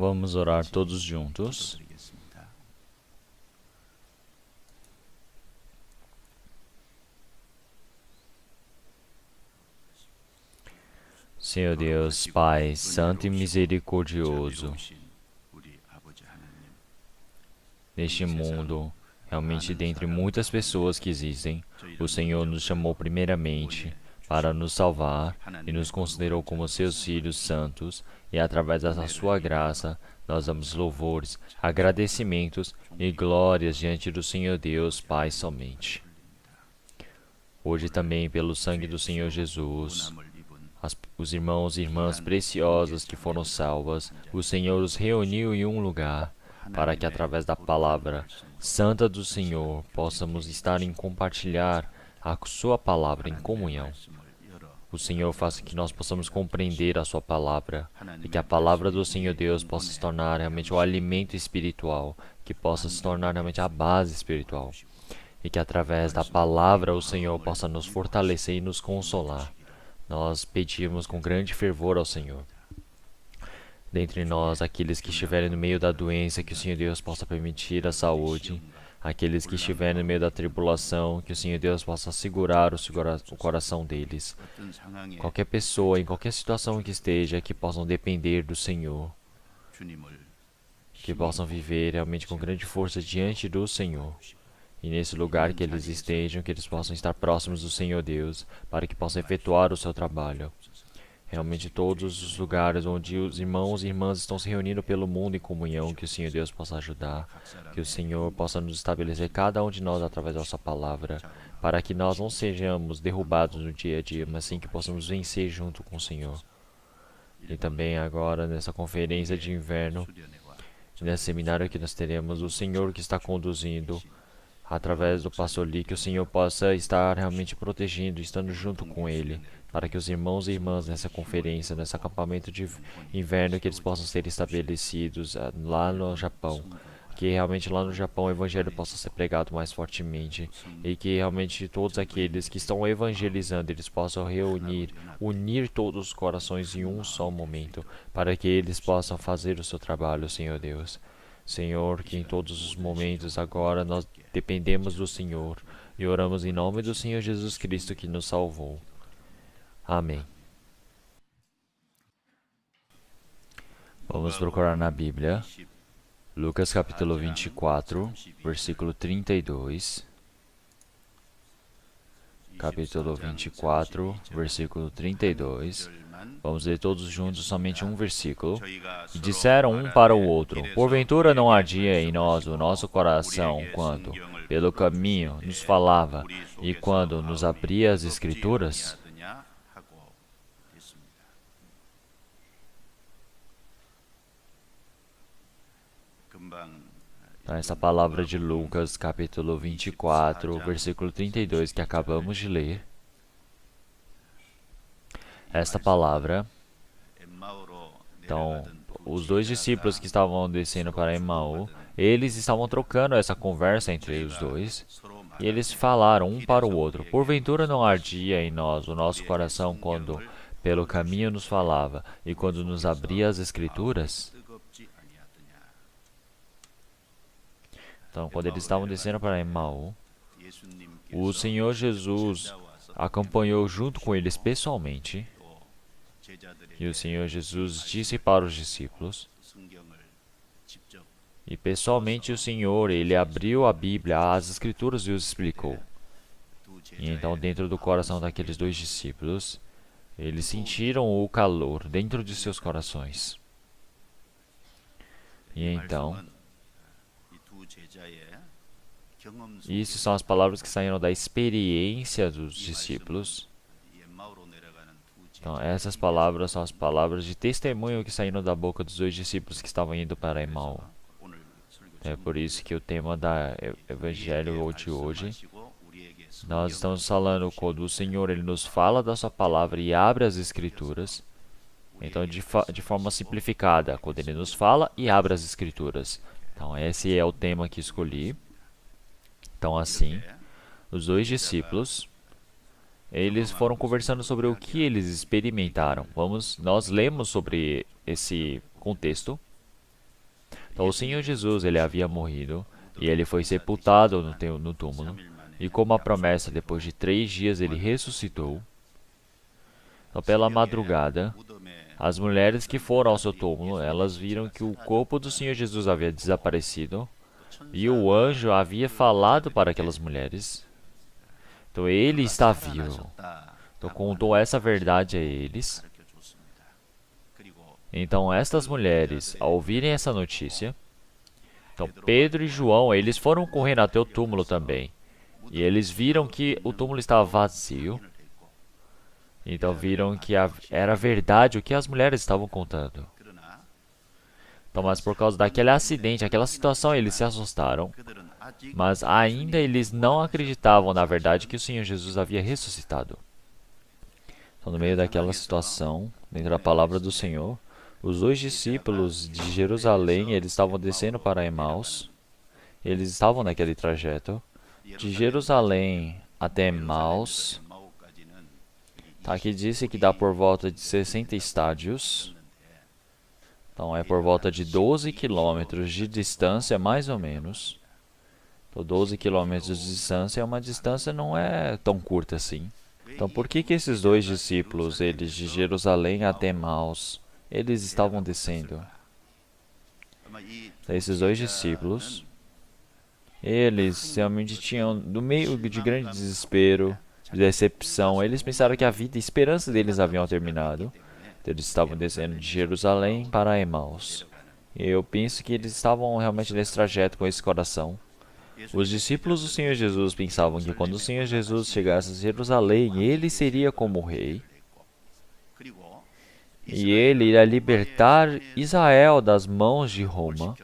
Vamos orar todos juntos. Senhor Deus, Pai, Santo e Misericordioso, neste mundo, realmente dentre muitas pessoas que existem, o Senhor nos chamou primeiramente para nos salvar e nos considerou como seus filhos santos, e através da sua graça, nós damos louvores, agradecimentos e glórias diante do Senhor Deus, Pai somente. Hoje também, pelo sangue do Senhor Jesus, os irmãos e irmãs preciosas que foram salvas, o Senhor os reuniu em um lugar, para que através da palavra santa do Senhor possamos estar em compartilhar a sua palavra em comunhão. O Senhor faça que nós possamos compreender a sua palavra e que a palavra do Senhor Deus possa se tornar realmente o alimento espiritual, que possa se tornar realmente a base espiritual. E que através da palavra o Senhor possa nos fortalecer e nos consolar. Nós pedimos com grande fervor ao Senhor. Dentre nós, aqueles que estiverem no meio da doença, que o Senhor Deus possa permitir a saúde. Aqueles que estiverem no meio da tribulação, que o Senhor Deus possa segurar o coração deles. Qualquer pessoa, em qualquer situação que esteja, que possam depender do Senhor. Que possam viver realmente com grande força diante do Senhor. E nesse lugar que eles estejam, que eles possam estar próximos do Senhor Deus, para que possam efetuar o seu trabalho. Realmente todos os lugares onde os irmãos e irmãs estão se reunindo pelo mundo em comunhão, que o Senhor Deus possa ajudar, que o Senhor possa nos estabelecer cada um de nós através da sua palavra, para que nós não sejamos derrubados no dia a dia, mas sim que possamos vencer junto com o Senhor. E também agora nessa conferência de inverno, nesse seminário que nós teremos, o Senhor que está conduzindo, através do pastor Lee, que o Senhor possa estar realmente protegendo, estando junto com ele, para que os irmãos e irmãs nessa conferência, nesse acampamento de inverno, que eles possam ser estabelecidos lá no Japão, que realmente lá no Japão o evangelho possa ser pregado mais fortemente, e que realmente todos aqueles que estão evangelizando, eles possam unir todos os corações em um só momento, para que eles possam fazer o seu trabalho, Senhor Deus. Senhor, que em todos os momentos agora nós dependemos do Senhor e oramos em nome do Senhor Jesus Cristo que nos salvou. Amém. Vamos procurar na Bíblia, Lucas capítulo 24, versículo 32. Capítulo 24, versículo 32. Vamos ler todos juntos somente um versículo. E disseram um para o outro: porventura não ardia em nós o nosso coração quando, pelo caminho, nos falava e quando nos abria as Escrituras? Então, essa palavra de Lucas, capítulo 24, versículo 32, que acabamos de ler. Esta palavra, então, os dois discípulos que estavam descendo para Emaú, eles estavam trocando essa conversa entre os dois, e eles falaram um para o outro: porventura não ardia em nós o nosso coração quando pelo caminho nos falava e quando nos abria as Escrituras? Então, quando eles estavam descendo para Emaú, o Senhor Jesus acompanhou junto com eles pessoalmente. E o Senhor Jesus disse para os discípulos, e pessoalmente o Senhor, ele abriu a Bíblia, as Escrituras e os explicou. E então dentro do coração daqueles dois discípulos, eles sentiram o calor dentro de seus corações. E então, isso são as palavras que saíram da experiência dos discípulos. Então, essas palavras são as palavras de testemunho que saíram da boca dos dois discípulos que estavam indo para Emaú. É por isso que o tema da Evangelho de hoje, nós estamos falando quando o Senhor ele nos fala da sua palavra e abre as Escrituras. Então, de forma simplificada, quando ele nos fala e abre as Escrituras. Então, esse é o tema que escolhi. Então, assim, os dois discípulos, eles foram conversando sobre o que eles experimentaram. Nós lemos sobre esse contexto. Então o Senhor Jesus, ele havia morrido e ele foi sepultado no túmulo. E como a promessa, depois de 3 dias ele ressuscitou. Então pela madrugada, as mulheres que foram ao seu túmulo, elas viram que o corpo do Senhor Jesus havia desaparecido e o anjo havia falado para aquelas mulheres. Então ele está vivo. Então contou essa verdade a eles. Então estas mulheres, ao ouvirem essa notícia, então Pedro e João, eles foram correndo até o túmulo também. E eles viram que o túmulo estava vazio. Então viram que era verdade o que as mulheres estavam contando. Então, mas por causa daquele acidente, aquela situação, eles se assustaram. Mas ainda eles não acreditavam na verdade que o Senhor Jesus havia ressuscitado. Então, no meio daquela situação, dentro da palavra do Senhor, os 2 discípulos de Jerusalém, eles estavam descendo para Emaús. Eles estavam naquele trajeto. De Jerusalém até Emaús, tá, aqui disse que dá por volta de 60 estádios. Então é por volta de 12 quilômetros de distância, mais ou menos. Então 12 quilômetros de distância é uma distância não é tão curta assim. Então por que esses 2 discípulos, eles de Jerusalém até Emaús, eles estavam descendo? Então, esses 2 discípulos, eles realmente tinham, no meio de grande desespero, de decepção, eles pensaram que a vida e a esperança deles haviam terminado. Então, eles estavam descendo de Jerusalém para Emaús. E eu penso que eles estavam realmente nesse trajeto com esse coração. Os discípulos do Senhor Jesus pensavam que quando o Senhor Jesus chegasse a Jerusalém, ele seria como rei. E ele iria libertar Israel das mãos de Roma.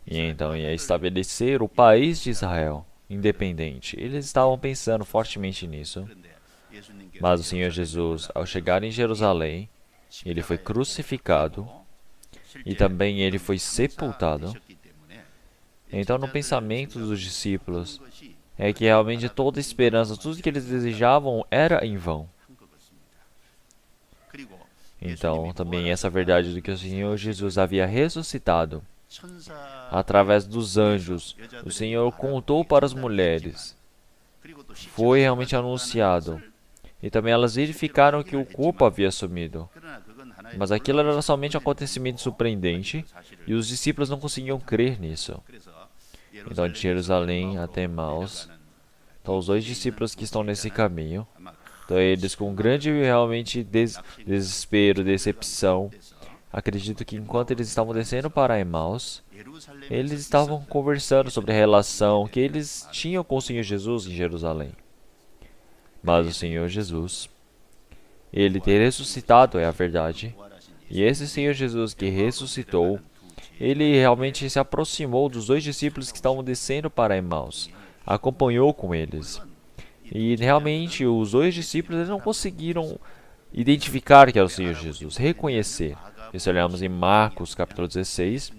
E então ia estabelecer o país de Israel independente. Eles estavam pensando fortemente nisso. Mas o Senhor Jesus, ao chegar em Jerusalém, ele foi crucificado e também ele foi sepultado. Então, no pensamento dos discípulos, é que realmente toda esperança, tudo que eles desejavam era em vão. Então, também essa verdade do que o Senhor Jesus havia ressuscitado, através dos anjos, o Senhor contou para as mulheres. Foi realmente anunciado. E também elas verificaram que o corpo havia sumido. Mas aquilo era somente um acontecimento surpreendente e os discípulos não conseguiam crer nisso. Então, de Jerusalém até Emaús, então os 2 discípulos que estão nesse caminho, então eles com grande realmente desespero, decepção, acredito que enquanto eles estavam descendo para Emaús, eles estavam conversando sobre a relação que eles tinham com o Senhor Jesus em Jerusalém. Mas o Senhor Jesus, ele ter ressuscitado é a verdade. E esse Senhor Jesus que ressuscitou, ele realmente se aproximou dos 2 discípulos que estavam descendo para Emaús, acompanhou com eles. E realmente os 2 discípulos eles não conseguiram identificar que era o Senhor Jesus, reconhecer. Se olharmos em Marcos capítulo 16,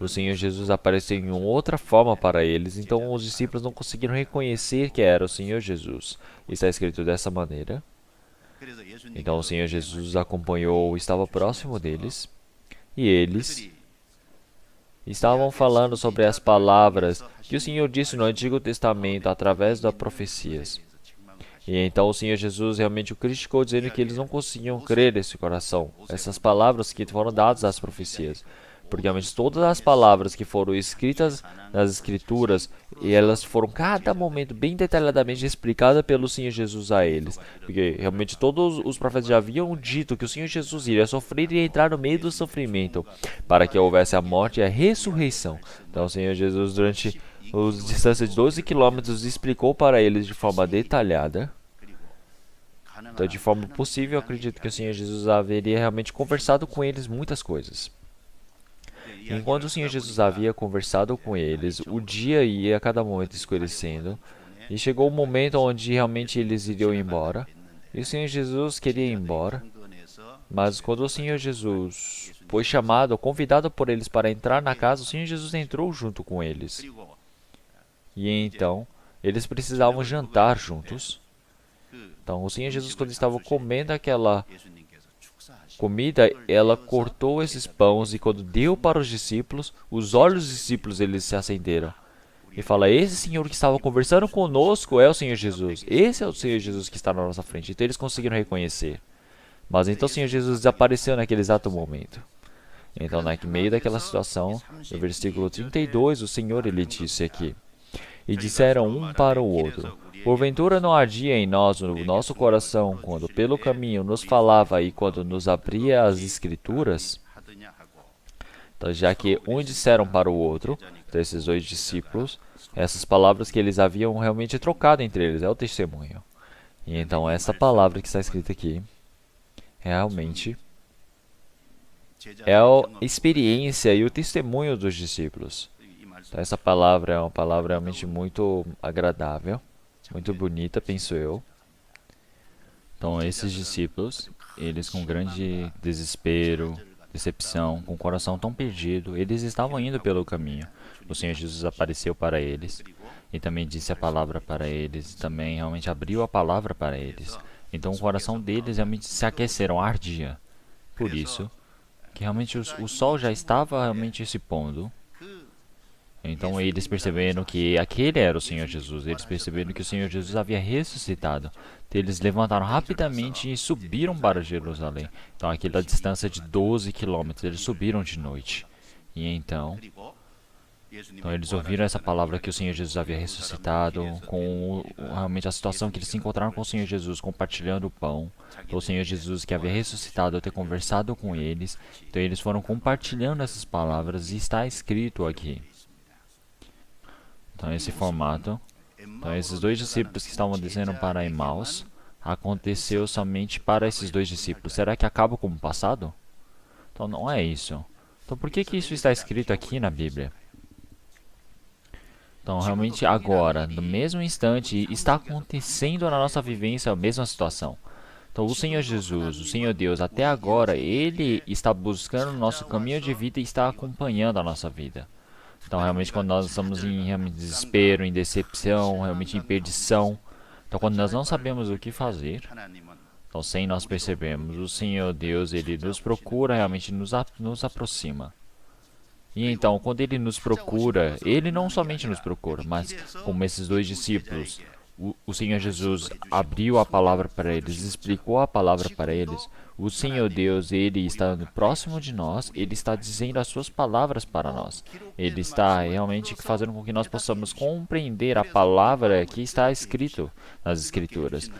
o Senhor Jesus apareceu em outra forma para eles, então os discípulos não conseguiram reconhecer que era o Senhor Jesus. Está escrito dessa maneira. Então o Senhor Jesus acompanhou, estava próximo deles, e eles estavam falando sobre as palavras que o Senhor disse no Antigo Testamento através das profecias. E então o Senhor Jesus realmente o criticou, dizendo que eles não conseguiam crer nesse coração, essas palavras que foram dadas às profecias. Porque realmente todas as palavras que foram escritas nas Escrituras, e elas foram cada momento bem detalhadamente explicadas pelo Senhor Jesus a eles. Porque realmente todos os profetas já haviam dito que o Senhor Jesus iria sofrer e entrar no meio do sofrimento, para que houvesse a morte e a ressurreição. Então o Senhor Jesus, durante a distância de 12 quilômetros, explicou para eles de forma detalhada. Então, de forma possível, eu acredito que o Senhor Jesus haveria realmente conversado com eles muitas coisas. Enquanto o Senhor Jesus havia conversado com eles, o dia ia a cada momento escurecendo, e chegou o momento onde realmente eles iriam embora, e o Senhor Jesus queria ir embora, mas quando o Senhor Jesus foi chamado, convidado por eles para entrar na casa, o Senhor Jesus entrou junto com eles. E então, eles precisavam jantar juntos. Então, o Senhor Jesus, quando estava comendo comida, ela cortou esses pães e quando deu para os discípulos, os olhos dos discípulos eles se acenderam. E fala, esse Senhor que estava conversando conosco é o Senhor Jesus. Esse é o Senhor Jesus que está na nossa frente. Então eles conseguiram reconhecer. Mas então o Senhor Jesus desapareceu naquele exato momento. Então, no meio daquela situação, no versículo 32, o Senhor ele disse aqui: E disseram um para o outro: Porventura não ardia em nós o nosso coração quando pelo caminho nos falava e quando nos abria as Escrituras? Então, já que um disseram para o outro, desses dois discípulos, essas palavras que eles haviam realmente trocado entre eles, é o testemunho. E então, essa palavra que está escrita aqui, realmente é a experiência e o testemunho dos discípulos. Então, essa palavra é uma palavra realmente muito agradável, muito bonita, penso eu. Então, esses discípulos, eles com grande desespero, decepção, com o coração tão perdido, eles estavam indo pelo caminho. O Senhor Jesus apareceu para eles e também disse a palavra para eles, e também realmente abriu a palavra para eles. Então, o coração deles realmente se aqueceram, ardia. Por isso, que realmente o sol já estava realmente se pondo. Então eles perceberam que aquele era o Senhor Jesus. Eles perceberam que o Senhor Jesus havia ressuscitado. Então, eles levantaram rapidamente e subiram para Jerusalém. Então aquela distância de 12 quilômetros, eles subiram de noite. E então eles ouviram essa palavra que o Senhor Jesus havia ressuscitado, com realmente a situação que eles se encontraram com o Senhor Jesus, compartilhando o pão. Então, o Senhor Jesus que havia ressuscitado, ter conversado com eles. Então, eles foram compartilhando essas palavras e está escrito aqui. Então, esse formato. Então, esses dois discípulos que estavam descendo para Emaús, aconteceu somente para esses dois discípulos. Será que acaba como passado? Então, não é isso. Então, por que isso está escrito aqui na Bíblia? Então, realmente agora, no mesmo instante, está acontecendo na nossa vivência a mesma situação. Então, o Senhor Jesus, o Senhor Deus, até agora, Ele está buscando o nosso caminho de vida e está acompanhando a nossa vida. Então, realmente, quando nós estamos em desespero, em decepção, realmente em perdição, então, quando nós não sabemos o que fazer, então, sem nós percebermos, o Senhor Deus, Ele nos procura, realmente nos aproxima. E então, quando Ele nos procura, Ele não somente nos procura, mas como esses dois discípulos, o Senhor Jesus abriu a palavra para eles, explicou a palavra para eles. O Senhor Deus, Ele está próximo de nós, Ele está dizendo as suas palavras para nós. Ele está realmente fazendo com que nós possamos compreender a palavra que está escrito nas Escrituras.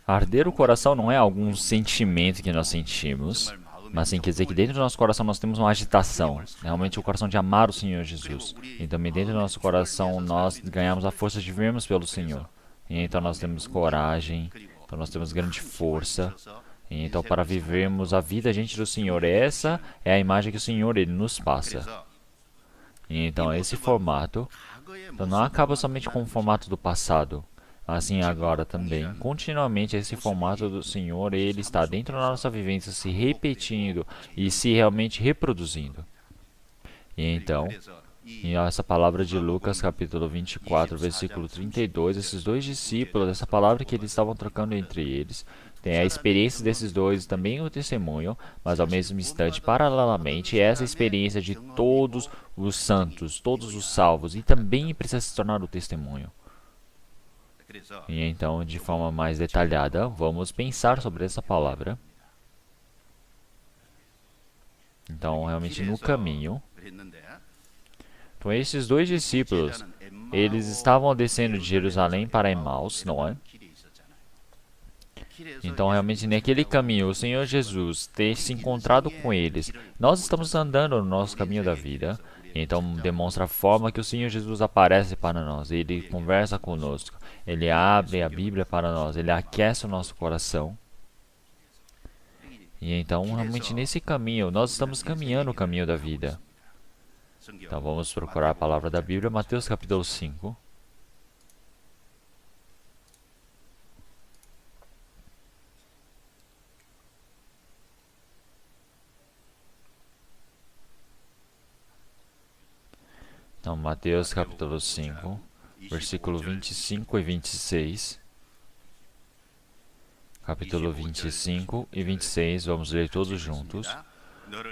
Arder o coração não é algum sentimento que nós sentimos, mas sim quer dizer que dentro do nosso coração nós temos uma agitação, realmente o coração de amar o Senhor Jesus. E também dentro do nosso coração nós ganhamos a força de vivermos pelo Senhor. E então nós temos coragem, então nós temos grande força. E então para vivermos a vida diante do Senhor, essa é a imagem que o Senhor ele nos passa. E então esse formato então, não acaba somente com o formato do passado. Assim agora também, continuamente esse formato do Senhor, ele está dentro da nossa vivência, se repetindo e se realmente reproduzindo. E então, em essa palavra de Lucas, capítulo 24, versículo 32, esses dois discípulos, essa palavra que eles estavam trocando entre eles, tem a experiência desses dois, também o testemunho, mas ao mesmo instante, paralelamente, essa experiência de todos os santos, todos os salvos, e também precisa se tornar o testemunho. E então, de forma mais detalhada, vamos pensar sobre essa palavra. Então, realmente no caminho. Então, esses dois discípulos, eles estavam descendo de Jerusalém para Emaús, não é? Então, realmente, naquele caminho, o Senhor Jesus ter se encontrado com eles. Nós estamos andando no nosso caminho da vida. Então, demonstra a forma que o Senhor Jesus aparece para nós. Ele conversa conosco. Ele abre a Bíblia para nós. Ele aquece o nosso coração. E então, realmente, nesse caminho, nós estamos caminhando o caminho da vida. Então, vamos procurar a palavra da Bíblia, Mateus capítulo 5. Então, Mateus capítulo 5, versículo 25 e 26. capítulo 25 e 26, vamos ler todos juntos.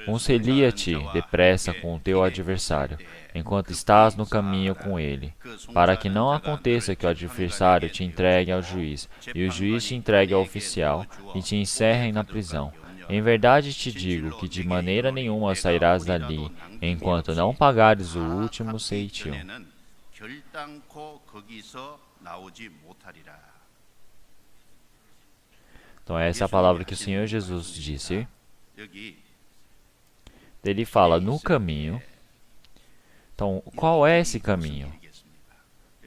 Concilia-te depressa com o teu adversário, enquanto estás no caminho com ele, para que não aconteça que o adversário te entregue ao juiz, e o juiz te entregue ao oficial, e te encerrem na prisão. Em verdade te digo que de maneira nenhuma sairás dali, enquanto não pagares o último ceitil. Então essa é a palavra que o Senhor Jesus disse. Ele fala no caminho. Então, qual é esse caminho?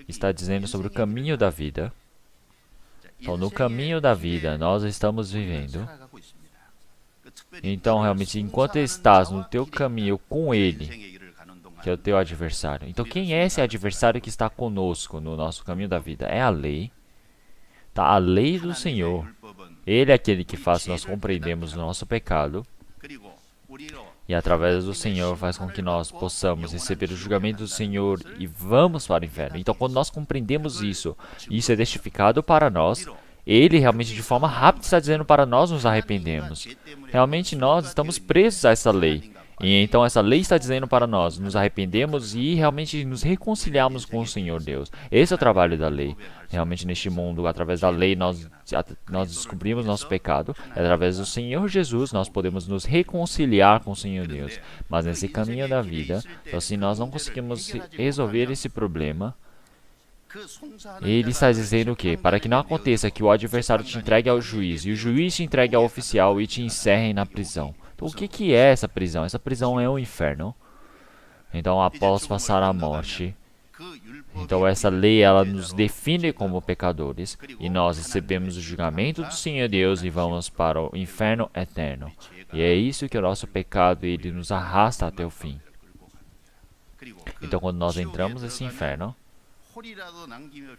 Está dizendo sobre o caminho da vida. Então, no caminho da vida, nós estamos vivendo. Então, realmente, enquanto estás no teu caminho com Ele, que é o teu adversário. Então, quem é esse adversário que está conosco no nosso caminho da vida? É a lei. Tá? A lei do Senhor. Ele é aquele que faz nós compreendermos o nosso pecado. E através do Senhor faz com que nós possamos receber o julgamento do Senhor e vamos para o inferno. Então, quando nós compreendemos isso, isso é testificado para nós, Ele realmente de forma rápida está dizendo para nós nos arrependemos. Realmente nós estamos presos a essa lei. E então essa lei está dizendo para nós nos arrependemos e realmente nos reconciliamos com o Senhor Deus. Esse é o trabalho da lei. Realmente neste mundo, através da lei, nós descobrimos nosso pecado. Através do Senhor Jesus, nós podemos nos reconciliar com o Senhor Deus. Mas nesse caminho da vida, então, se nós não conseguimos resolver esse problema, Ele está dizendo o quê? Para que não aconteça que o adversário te entregue ao juiz, e o juiz te entregue ao oficial e te encerrem na prisão. Então, o que é essa prisão? Essa prisão é o inferno. Então, após passar a morte, então essa lei ela nos define como pecadores e nós recebemos o julgamento do Senhor Deus e vamos para o inferno eterno. E é isso que o nosso pecado ele nos arrasta até o fim. Então, quando nós entramos nesse inferno,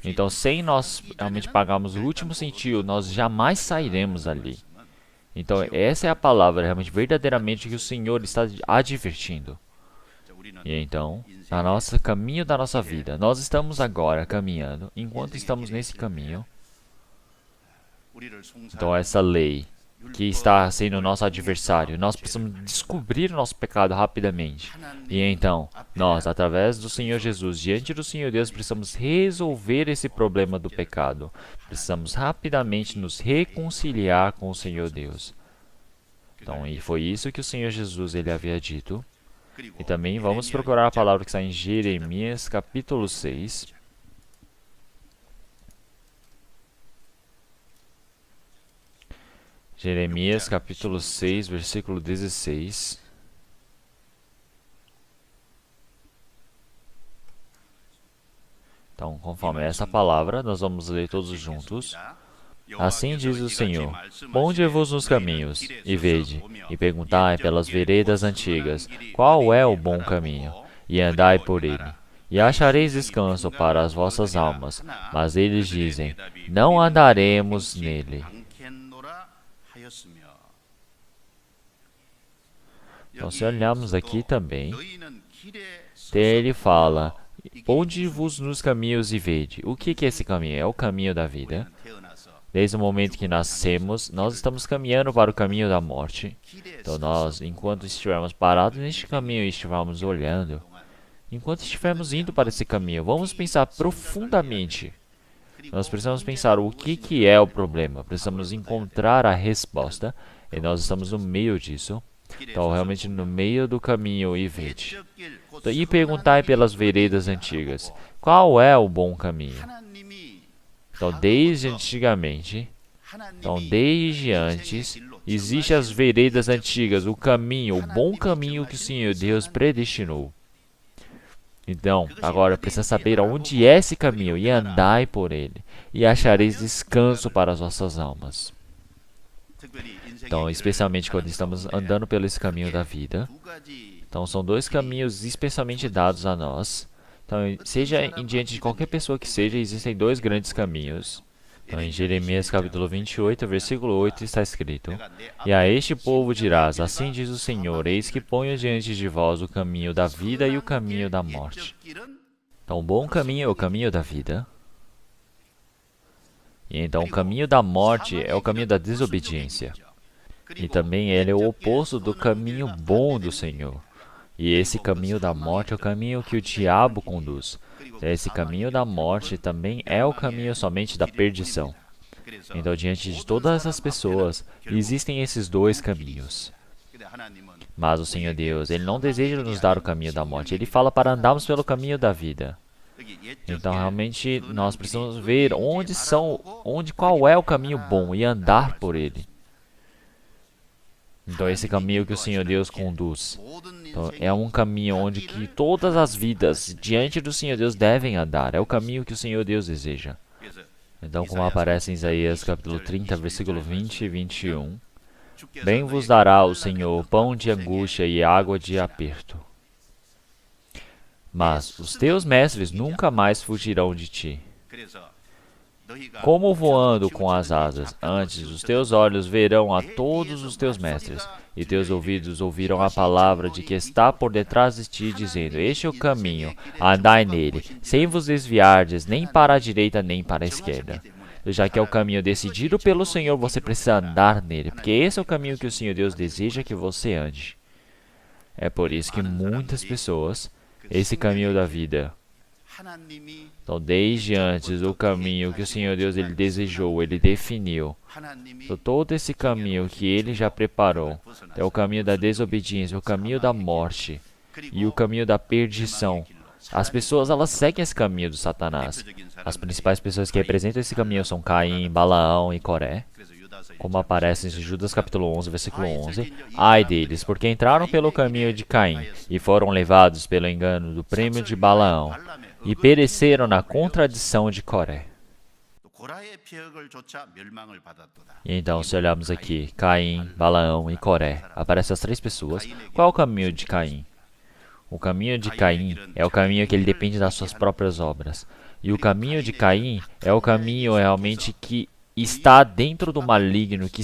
então sem nós realmente pagarmos o último centavo, nós jamais sairemos ali. Então, essa é a palavra realmente, verdadeiramente, que o Senhor está advertindo. E então, no nosso caminho da nossa vida, nós estamos agora caminhando, enquanto estamos nesse caminho, então essa lei que está sendo o nosso adversário, nós precisamos descobrir o nosso pecado rapidamente. E então, nós, através do Senhor Jesus, diante do Senhor Deus, precisamos resolver esse problema do pecado. Precisamos rapidamente nos reconciliar com o Senhor Deus. Então, e foi isso que o Senhor Jesus ele havia dito. E também vamos procurar a palavra que está em Jeremias, capítulo 6. Jeremias, capítulo 6, versículo 16. Então, conforme essa palavra, nós vamos ler todos juntos. Assim diz o Senhor: ponde-vos nos caminhos, e vede, e perguntai pelas veredas antigas, qual é o bom caminho, e andai por ele. E achareis descanso para as vossas almas. Mas eles dizem: não andaremos nele. Então, se olharmos aqui também, ele fala: ponde-vos nos caminhos e vede. O que é esse caminho? É o caminho da vida. Desde o momento que nascemos, nós estamos caminhando para o caminho da morte. Então, nós, enquanto estivermos parados neste caminho e estivermos olhando, enquanto estivermos indo para esse caminho, vamos pensar profundamente. Nós precisamos pensar o que é o problema. Precisamos encontrar a resposta. E nós estamos no meio disso. Então, realmente no meio do caminho e vede. Então, e perguntai pelas veredas antigas, qual é o bom caminho? Então, desde antigamente, então desde antes, existem as veredas antigas, o caminho, o bom caminho que o Senhor Deus predestinou. Então, agora precisa saber onde é esse caminho e andai por ele, e achareis descanso para as vossas almas. Então, especialmente quando estamos andando pelo esse caminho da vida, então são dois caminhos especialmente dados a nós. Então, seja em diante de qualquer pessoa que seja, existem dois grandes caminhos. Então, em Jeremias capítulo 28, versículo 8, está escrito: e a este povo dirás, assim diz o Senhor, eis que ponho diante de vós o caminho da vida e o caminho da morte. Então, o bom caminho é o caminho da vida. E então o caminho da morte é o caminho da desobediência. E também ele é o oposto do caminho bom do Senhor. E esse caminho da morte é o caminho que o diabo conduz. Esse caminho da morte também é o caminho somente da perdição. Então, diante de todas as pessoas, existem esses dois caminhos. Mas o Senhor Deus, Ele não deseja nos dar o caminho da morte. Ele fala para andarmos pelo caminho da vida. Então, realmente, nós precisamos ver qual é o caminho bom e andar por ele. Então, esse caminho que o Senhor Deus conduz. Então, é um caminho onde que todas as vidas diante do Senhor Deus devem andar. É o caminho que o Senhor Deus deseja. Então, como aparece em Isaías capítulo 30, versículo 20 e 21. Bem vos dará o Senhor pão de angústia e água de aperto. Mas os teus mestres nunca mais fugirão de ti. Como voando com as asas, antes os teus olhos verão a todos os teus mestres, e teus ouvidos ouvirão a palavra de que está por detrás de ti, dizendo: Este é o caminho, andai nele, sem vos desviardes nem para a direita nem para a esquerda. Já que é o caminho decidido pelo Senhor, você precisa andar nele, porque esse é o caminho que o Senhor Deus deseja que você ande. É por isso que muitas pessoas, esse caminho da vida, então, desde antes, o caminho que o Senhor Deus Ele desejou, Ele definiu. Então, todo esse caminho que Ele já preparou, é o caminho da desobediência, o caminho da morte e o caminho da perdição. As pessoas, elas seguem esse caminho do Satanás. As principais pessoas que representam esse caminho são Caim, Balaão e Coré. Como aparece em Judas capítulo 11, versículo 11. Ai deles, porque entraram pelo caminho de Caim e foram levados pelo engano do prêmio de Balaão e pereceram na contradição de Coré. E então, se olharmos aqui, Caim, Balaão e Coré, aparecem as três pessoas. Qual é o caminho de Caim? O caminho de Caim é o caminho que ele depende das suas próprias obras. E o caminho de Caim é o caminho realmente que está dentro do maligno, que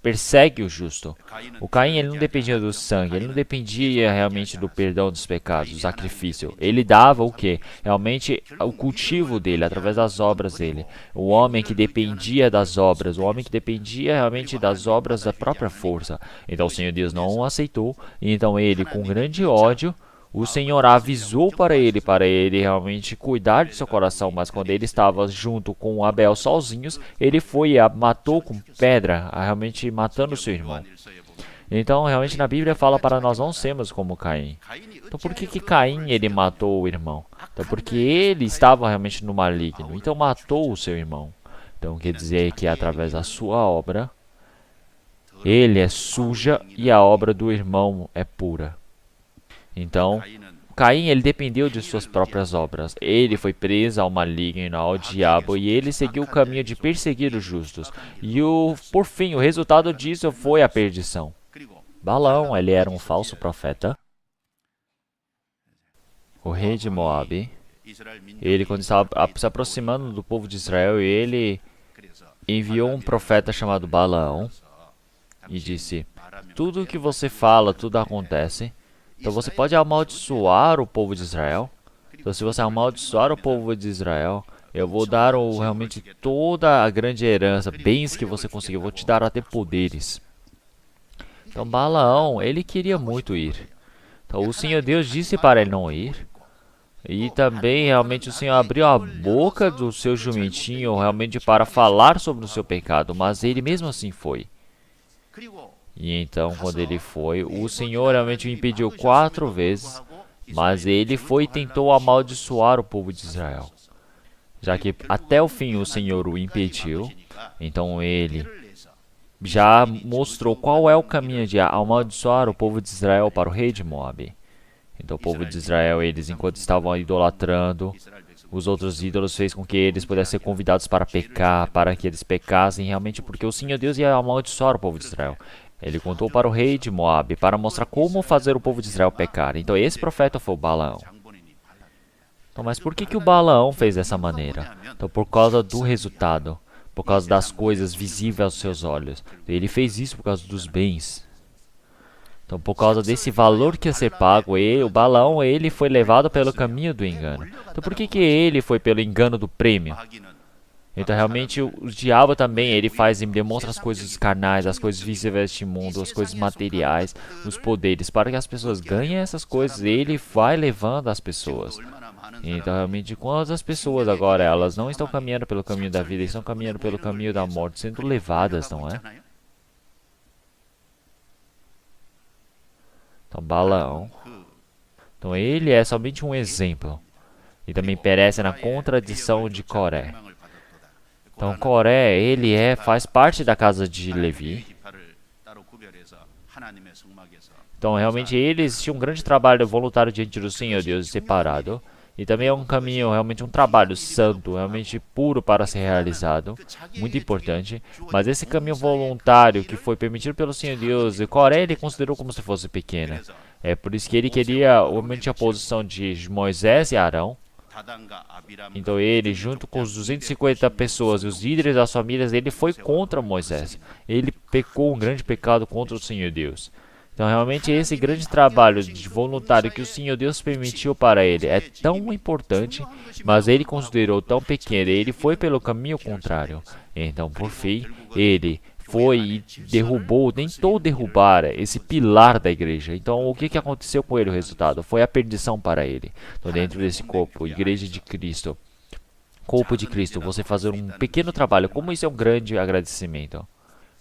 persegue o justo. O Caim, ele não dependia do sangue, ele não dependia realmente do perdão dos pecados, do sacrifício. Ele dava o quê? Realmente o cultivo dele, através das obras dele. O homem que dependia das obras, o homem que dependia realmente das obras da própria força. Então o Senhor Deus não o aceitou, e então ele, com grande ódio, o Senhor avisou para ele realmente cuidar de seu coração, mas quando ele estava junto com Abel sozinhos, ele foi e matou com pedra, realmente matando seu irmão. Então, realmente na Bíblia fala para nós não sermos como Caim. Então, por que Caim ele matou o irmão? Então, porque ele estava realmente no maligno, então matou o seu irmão. Então, quer dizer que através da sua obra, ele é suja e a obra do irmão é pura. Então, Caim, ele dependeu de suas próprias obras. Ele foi preso ao maligno, ao diabo, e ele seguiu o caminho de perseguir os justos. E, por fim, o resultado disso foi a perdição. Balaão, ele era um falso profeta. O rei de Moabe, ele, quando estava se aproximando do povo de Israel, ele enviou um profeta chamado Balaão e disse: tudo o que você fala, tudo acontece. Então você pode amaldiçoar o povo de Israel. Então se você amaldiçoar o povo de Israel, eu vou dar realmente toda a grande herança, bens que você conseguiu, eu vou te dar até poderes. Então Balaão, ele queria muito ir. Então o Senhor Deus disse para ele não ir. E também realmente o Senhor abriu a boca do seu jumentinho realmente para falar sobre o seu pecado, mas ele mesmo assim foi. E então, quando ele foi, o Senhor realmente o impediu 4 vezes, mas ele foi e tentou amaldiçoar o povo de Israel. Já que até o fim o Senhor o impediu, então ele já mostrou qual é o caminho de amaldiçoar o povo de Israel para o rei de Moabe. Então o povo de Israel, eles enquanto estavam idolatrando os outros ídolos, fez com que eles pudessem ser convidados para pecar, para que eles pecassem realmente, porque o Senhor Deus ia amaldiçoar o povo de Israel. Ele contou para o rei de Moabe para mostrar como fazer o povo de Israel pecar. Então esse profeta foi o Balaão. Então, mas por que o Balaão fez dessa maneira? Então por causa do resultado, por causa das coisas visíveis aos seus olhos. Ele fez isso por causa dos bens. Então por causa desse valor que ia ser pago, o Balaão, ele foi levado pelo caminho do engano. Então por que ele foi pelo engano do prêmio? Então, realmente, o diabo também, ele demonstra as coisas carnais, as coisas visíveis deste mundo, as coisas materiais, os poderes, para que as pessoas ganhem essas coisas, ele vai levando as pessoas. Então, realmente, quantas pessoas agora, elas não estão caminhando pelo caminho da vida, estão caminhando pelo caminho da morte, sendo levadas, não é? Então, Balaão, então ele é somente um exemplo. E também perece na contradição de Coré. Então, Coré, faz parte da casa de Levi. Então, realmente, eles tinham um grande trabalho voluntário diante do Senhor Deus separado. E também é um caminho, realmente um trabalho santo, realmente puro para ser realizado. Muito importante. Mas esse caminho voluntário que foi permitido pelo Senhor Deus, Coré ele considerou como se fosse pequena. É por isso que ele queria, realmente, a posição de Moisés e Arão. Então ele, junto com os 250 pessoas e os líderes das famílias, ele foi contra Moisés. Ele pecou um grande pecado contra o Senhor Deus. Então realmente esse grande trabalho de voluntário que o Senhor Deus permitiu para ele é tão importante, mas ele considerou tão pequeno, ele foi pelo caminho contrário. Então, por fim, ele foi e tentou derrubar esse pilar da igreja. Então, o que aconteceu com ele? O resultado foi a perdição para ele. Então, dentro desse corpo, igreja de Cristo, corpo de Cristo, você fazer um pequeno trabalho, como isso é um grande agradecimento.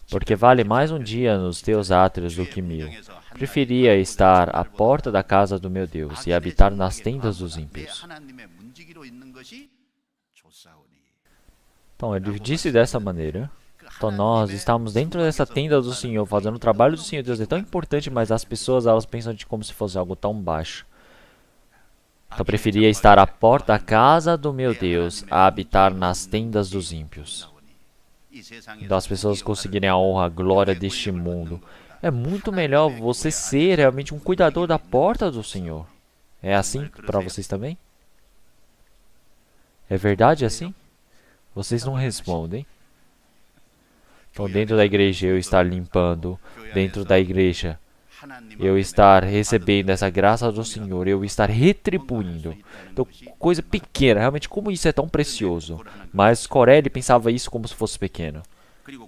Porque vale mais um dia nos teus átrios do que 1000. Preferia estar à porta da casa do meu Deus e habitar nas tendas dos ímpios. Então, ele disse dessa maneira. Então nós estamos dentro dessa tenda do Senhor, fazendo o trabalho do Senhor Deus. É tão importante, mas as pessoas elas pensam de como se fosse algo tão baixo. Então preferia estar à porta da casa do meu Deus, a habitar nas tendas dos ímpios. Então as pessoas conseguirem a honra, a glória deste mundo. É muito melhor você ser realmente um cuidador da porta do Senhor. É assim para vocês também? É verdade assim? Vocês não respondem. Então, dentro da igreja, eu estar limpando, dentro da igreja, eu estar recebendo essa graça do Senhor, eu estar retribuindo. Então, coisa pequena, realmente, como isso é tão precioso. Mas Coré pensava isso como se fosse pequeno.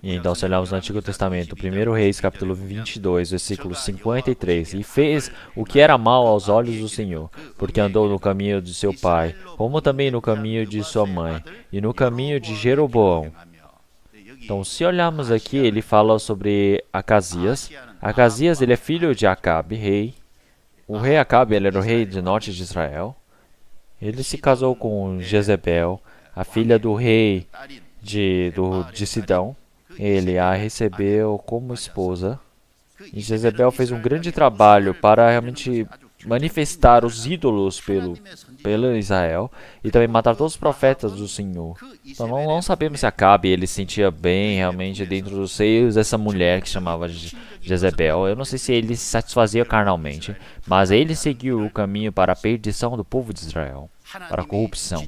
E então, se olharmos no Antigo Testamento, 1 Reis, capítulo 22, versículo 53, e fez o que era mal aos olhos do Senhor, porque andou no caminho de seu pai, como também no caminho de sua mãe, e no caminho de Jeroboão. Então, se olharmos aqui, ele fala sobre Acasias. Acasias, ele é filho de Acabe, rei. O rei Acabe, ele era o rei do norte de Israel. Ele se casou com Jezebel, a filha do rei de Sidão. Ele a recebeu como esposa. E Jezebel fez um grande trabalho para realmente manifestar os ídolos pelo Israel e também matar todos os profetas do Senhor. Então não sabemos se Acabe ele se sentia bem realmente dentro dos seios dessa mulher que chamava de Jezebel. Eu não sei se ele se satisfazia carnalmente, mas ele seguiu o caminho para a perdição do povo de Israel, para a corrupção.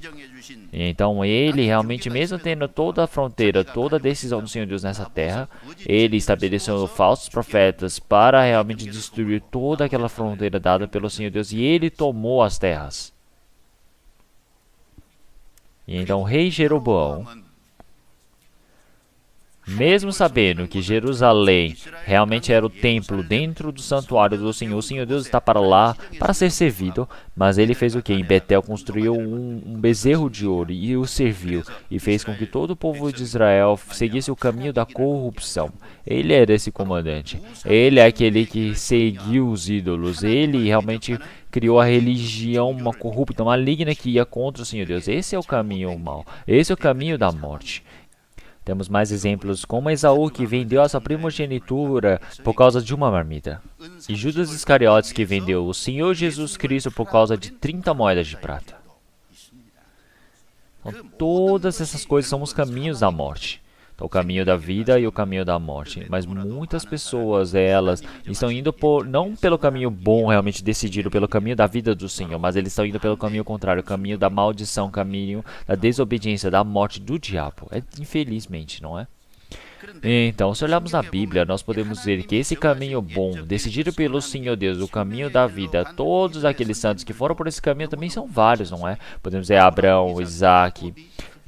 E então ele realmente, mesmo tendo toda a fronteira, toda a decisão do Senhor Deus nessa terra, ele estabeleceu falsos profetas para realmente destruir toda aquela fronteira dada pelo Senhor Deus, e ele tomou as terras. E então o rei Jeroboão, mesmo sabendo que Jerusalém realmente era o templo dentro do santuário do Senhor, o Senhor Deus está para lá para ser servido, mas ele fez o que? Em Betel construiu um bezerro de ouro e o serviu, e fez com que todo o povo de Israel seguisse o caminho da corrupção. Ele era esse comandante, ele é aquele que seguiu os ídolos, ele realmente criou a religião, uma corrupta, maligna que ia contra o Senhor Deus. Esse é o caminho mau, esse é o caminho da morte. Temos mais exemplos, como Esaú, que vendeu a sua primogenitura por causa de uma marmita. E Judas Iscariotes, que vendeu o Senhor Jesus Cristo por causa de 30 moedas de prata. Então, todas essas coisas são os caminhos da morte. Então, o caminho da vida e o caminho da morte. Mas muitas pessoas, elas estão indo não pelo caminho bom, realmente decidido, pelo caminho da vida do Senhor, mas eles estão indo pelo caminho contrário, o caminho da maldição, o caminho da desobediência, da morte do diabo. Infelizmente, não é? Então, se olharmos na Bíblia, nós podemos ver que esse caminho bom, decidido pelo Senhor Deus, o caminho da vida, todos aqueles santos que foram por esse caminho também são vários, não é? Podemos ver Abraão, Isaac,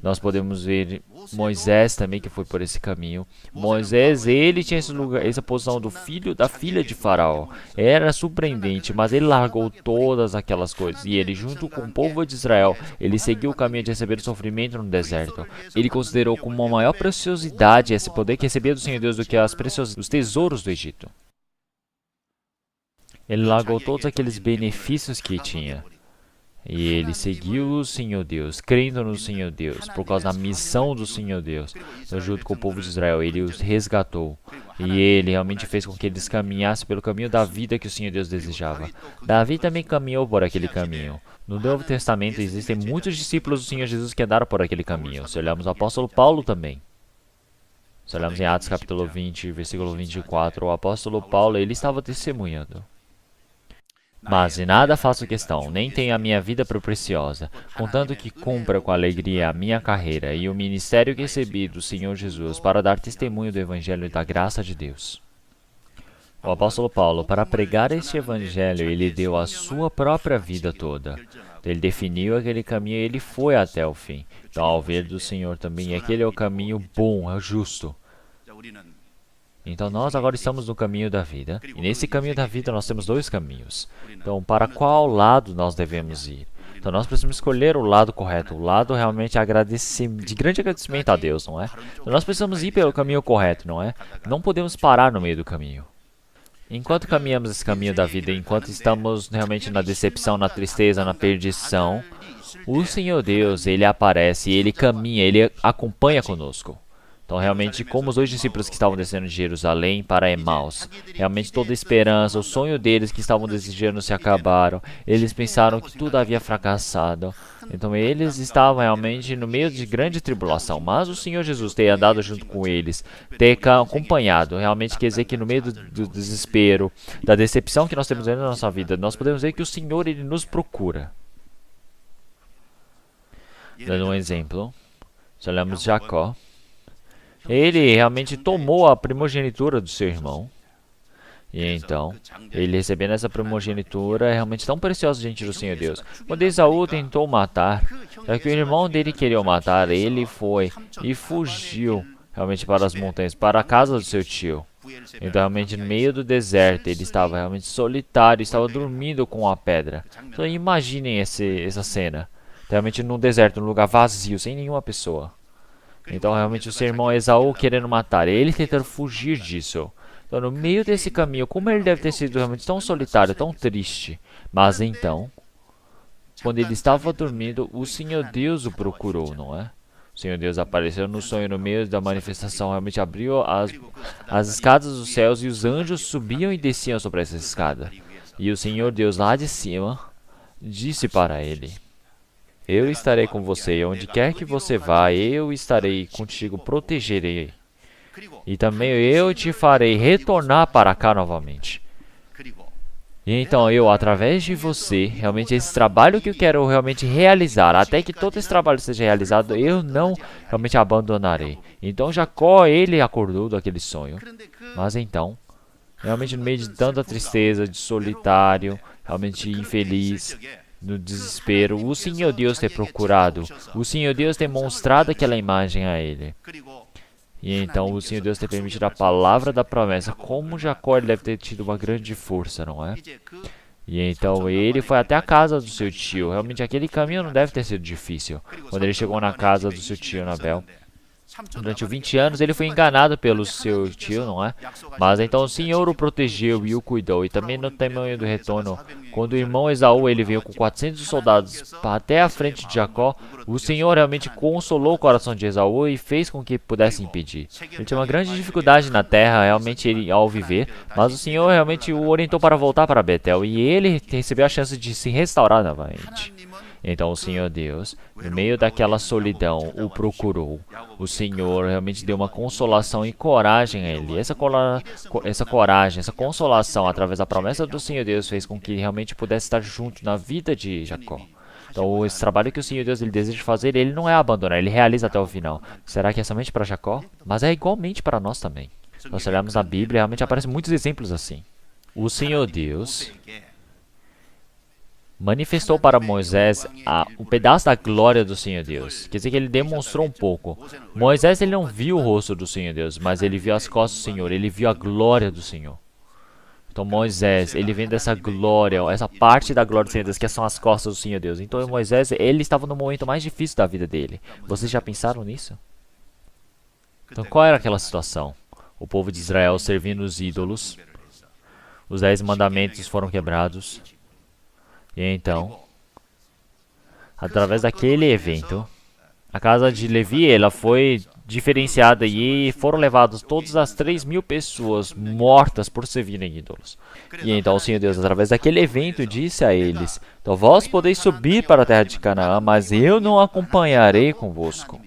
nós podemos ver Moisés também que foi por esse caminho. Moisés, ele tinha esse lugar, essa posição do filho da filha de Faraó. Era surpreendente, mas ele largou todas aquelas coisas. E ele, junto com o povo de Israel, ele seguiu o caminho de receber o sofrimento no deserto. Ele considerou como uma maior preciosidade esse poder que recebia do Senhor Deus do que os tesouros do Egito. Ele largou todos aqueles benefícios que tinha. E ele seguiu o Senhor Deus, crendo no Senhor Deus, por causa da missão do Senhor Deus. Então, junto com o povo de Israel, ele os resgatou. E ele realmente fez com que eles caminhassem pelo caminho da vida que o Senhor Deus desejava. Davi também caminhou por aquele caminho. No Novo Testamento existem muitos discípulos do Senhor Jesus que andaram por aquele caminho. Se olharmos o apóstolo Paulo também. Se olharmos em Atos capítulo 20, versículo 24, o apóstolo Paulo, ele estava testemunhando. Mas de nada faço questão, nem tenho a minha vida por preciosa, contanto que cumpra com alegria a minha carreira e o ministério que recebi do Senhor Jesus para dar testemunho do Evangelho e da graça de Deus. O apóstolo Paulo, para pregar este Evangelho, ele deu a sua própria vida toda. Ele definiu aquele caminho e ele foi até o fim. Então, ao ver do Senhor também, aquele é o caminho bom, é o justo. Então, nós agora estamos no caminho da vida. E nesse caminho da vida, nós temos dois caminhos. Então, para qual lado nós devemos ir? Então, nós precisamos escolher o lado correto. O lado realmente de grande agradecimento a Deus, não é? Então, nós precisamos ir pelo caminho correto, não é? Não podemos parar no meio do caminho. Enquanto caminhamos esse caminho da vida, enquanto estamos realmente na decepção, na tristeza, na perdição, o Senhor Deus, ele aparece, ele caminha, ele acompanha conosco. Então, realmente, como os dois discípulos que estavam descendo de Jerusalém para Emaús, realmente toda a esperança, o sonho deles que estavam desejando se acabaram. Eles pensaram que tudo havia fracassado. Então, eles estavam realmente no meio de grande tribulação. Mas o Senhor Jesus ter andado junto com eles, ter acompanhado, realmente quer dizer que no meio do desespero, da decepção que nós temos dentro da nossa vida, nós podemos ver que o Senhor, ele nos procura. Dando um exemplo, se olhamos Jacó, ele realmente tomou a primogenitura do seu irmão. E então, ele recebendo essa primogenitura é realmente tão preciosa diante do Senhor Deus. Quando Esaú tentou matar, já que o irmão dele queria o matar, ele foi e fugiu realmente para as montanhas, para a casa do seu tio. Então, realmente, no meio do deserto, ele estava realmente solitário, estava dormindo com a pedra. Então, imaginem essa cena. Realmente num deserto, num lugar vazio, sem nenhuma pessoa. Então, realmente, o seu irmão Esaú querendo matar, ele tentando fugir disso. Então, no meio desse caminho, como ele deve ter sido realmente tão solitário, tão triste. Mas então, quando ele estava dormindo, o Senhor Deus o procurou, não é? O Senhor Deus apareceu no sonho, no meio da manifestação, realmente abriu as escadas dos céus e os anjos subiam e desciam sobre essa escada. E o Senhor Deus lá de cima disse para ele: eu estarei com você, onde quer que você vá, eu estarei contigo, protegerei. E também eu te farei retornar para cá novamente. E então eu, através de você, realmente esse trabalho que eu quero realmente realizar, até que todo esse trabalho seja realizado, eu não realmente abandonarei. Então Jacó, ele acordou daquele sonho. Mas então, realmente no meio de tanta tristeza, de solitário, realmente infeliz, no desespero, o Senhor Deus ter procurado, o Senhor Deus ter mostrado aquela imagem a ele. E então o Senhor Deus ter permitido a palavra da promessa. Como Jacó, ele deve ter tido uma grande força, não é? E então ele foi até a casa do seu tio. Realmente aquele caminho não deve ter sido difícil. Quando ele chegou na casa do seu tio Nabel, durante 20 anos ele foi enganado pelo seu tio, não é? Mas então o Senhor o protegeu e o cuidou. E também no tamanho do retorno, quando o irmão Esaú ele veio com 400 soldados até a frente de Jacó, o Senhor realmente consolou o coração de Esaú e fez com que pudesse impedir. Ele tinha uma grande dificuldade na terra, realmente ele ao viver, mas o Senhor realmente o orientou para voltar para Betel e ele recebeu a chance de se restaurar novamente. Então o Senhor Deus, no meio daquela solidão, o procurou. O Senhor realmente deu uma consolação e coragem a ele. Essa coragem, essa consolação, através da promessa do Senhor Deus, fez com que realmente pudesse estar junto na vida de Jacó. Então esse trabalho que o Senhor Deus ele deseja fazer, ele não é abandonar, ele realiza até o final. Será que é somente para Jacó? Mas é igualmente para nós também. Nós olhamos na Bíblia, realmente aparecem muitos exemplos assim. O Senhor Deus, manifestou para Moisés um pedaço da glória do Senhor Deus. Quer dizer que ele demonstrou um pouco. Moisés ele não viu o rosto do Senhor Deus, mas ele viu as costas do Senhor, ele viu a glória do Senhor. Então Moisés, ele vem dessa glória, essa parte da glória do Senhor Deus, que são as costas do Senhor Deus. Então Moisés, ele estava no momento mais difícil da vida dele. Vocês já pensaram nisso? Então qual era aquela situação? O povo de Israel servindo os ídolos, os 10 mandamentos foram quebrados. E então, através daquele evento, a casa de Levi, ela foi diferenciada e foram levadas todas as 3.000 pessoas mortas por servirem ídolos. E então o Senhor Deus, através daquele evento, disse a eles: então vós podeis subir para a terra de Canaã, mas eu não acompanharei convosco.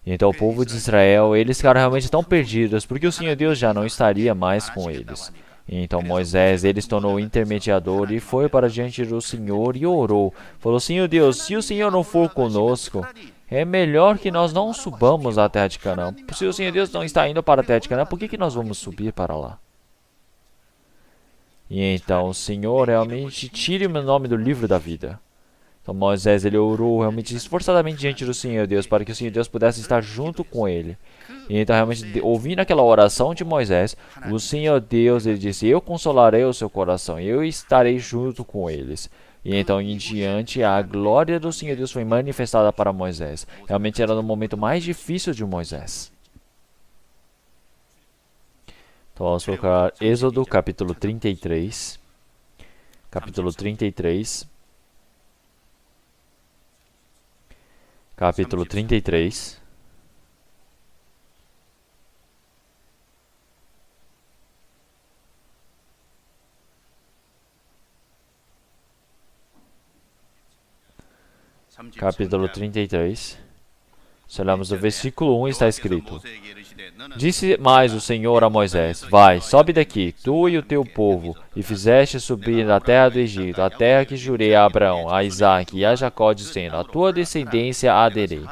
E então o povo de Israel, eles ficaram realmente tão perdidos, porque o Senhor Deus já não estaria mais com eles. E então Moisés, ele se tornou intermediador e foi para diante do Senhor e orou. Falou: Senhor Deus, se o Senhor não for conosco, é melhor que nós não subamos à terra de Canaã. Se o Senhor Deus não está indo para a terra de Canaã, por que nós vamos subir para lá? E então o Senhor realmente tire o meu nome do livro da vida. Então Moisés, ele orou realmente esforçadamente diante do Senhor Deus, para que o Senhor Deus pudesse estar junto com ele. E então realmente, ouvindo aquela oração de Moisés, o Senhor Deus, ele disse: eu consolarei o seu coração, eu estarei junto com eles. E então em diante, a glória do Senhor Deus foi manifestada para Moisés. Realmente era no momento mais difícil de Moisés. Então vamos colocar Êxodo capítulo 33. Capítulo 33. Capítulo 33. Capítulo 33. Se olharmos o versículo 1, está escrito: disse mais o Senhor a Moisés: vai, sobe daqui, tu e o teu povo, e fizeste subir da terra do Egito, a terra que jurei a Abraão, a Isaque e a Jacó, dizendo: a tua descendência aderei.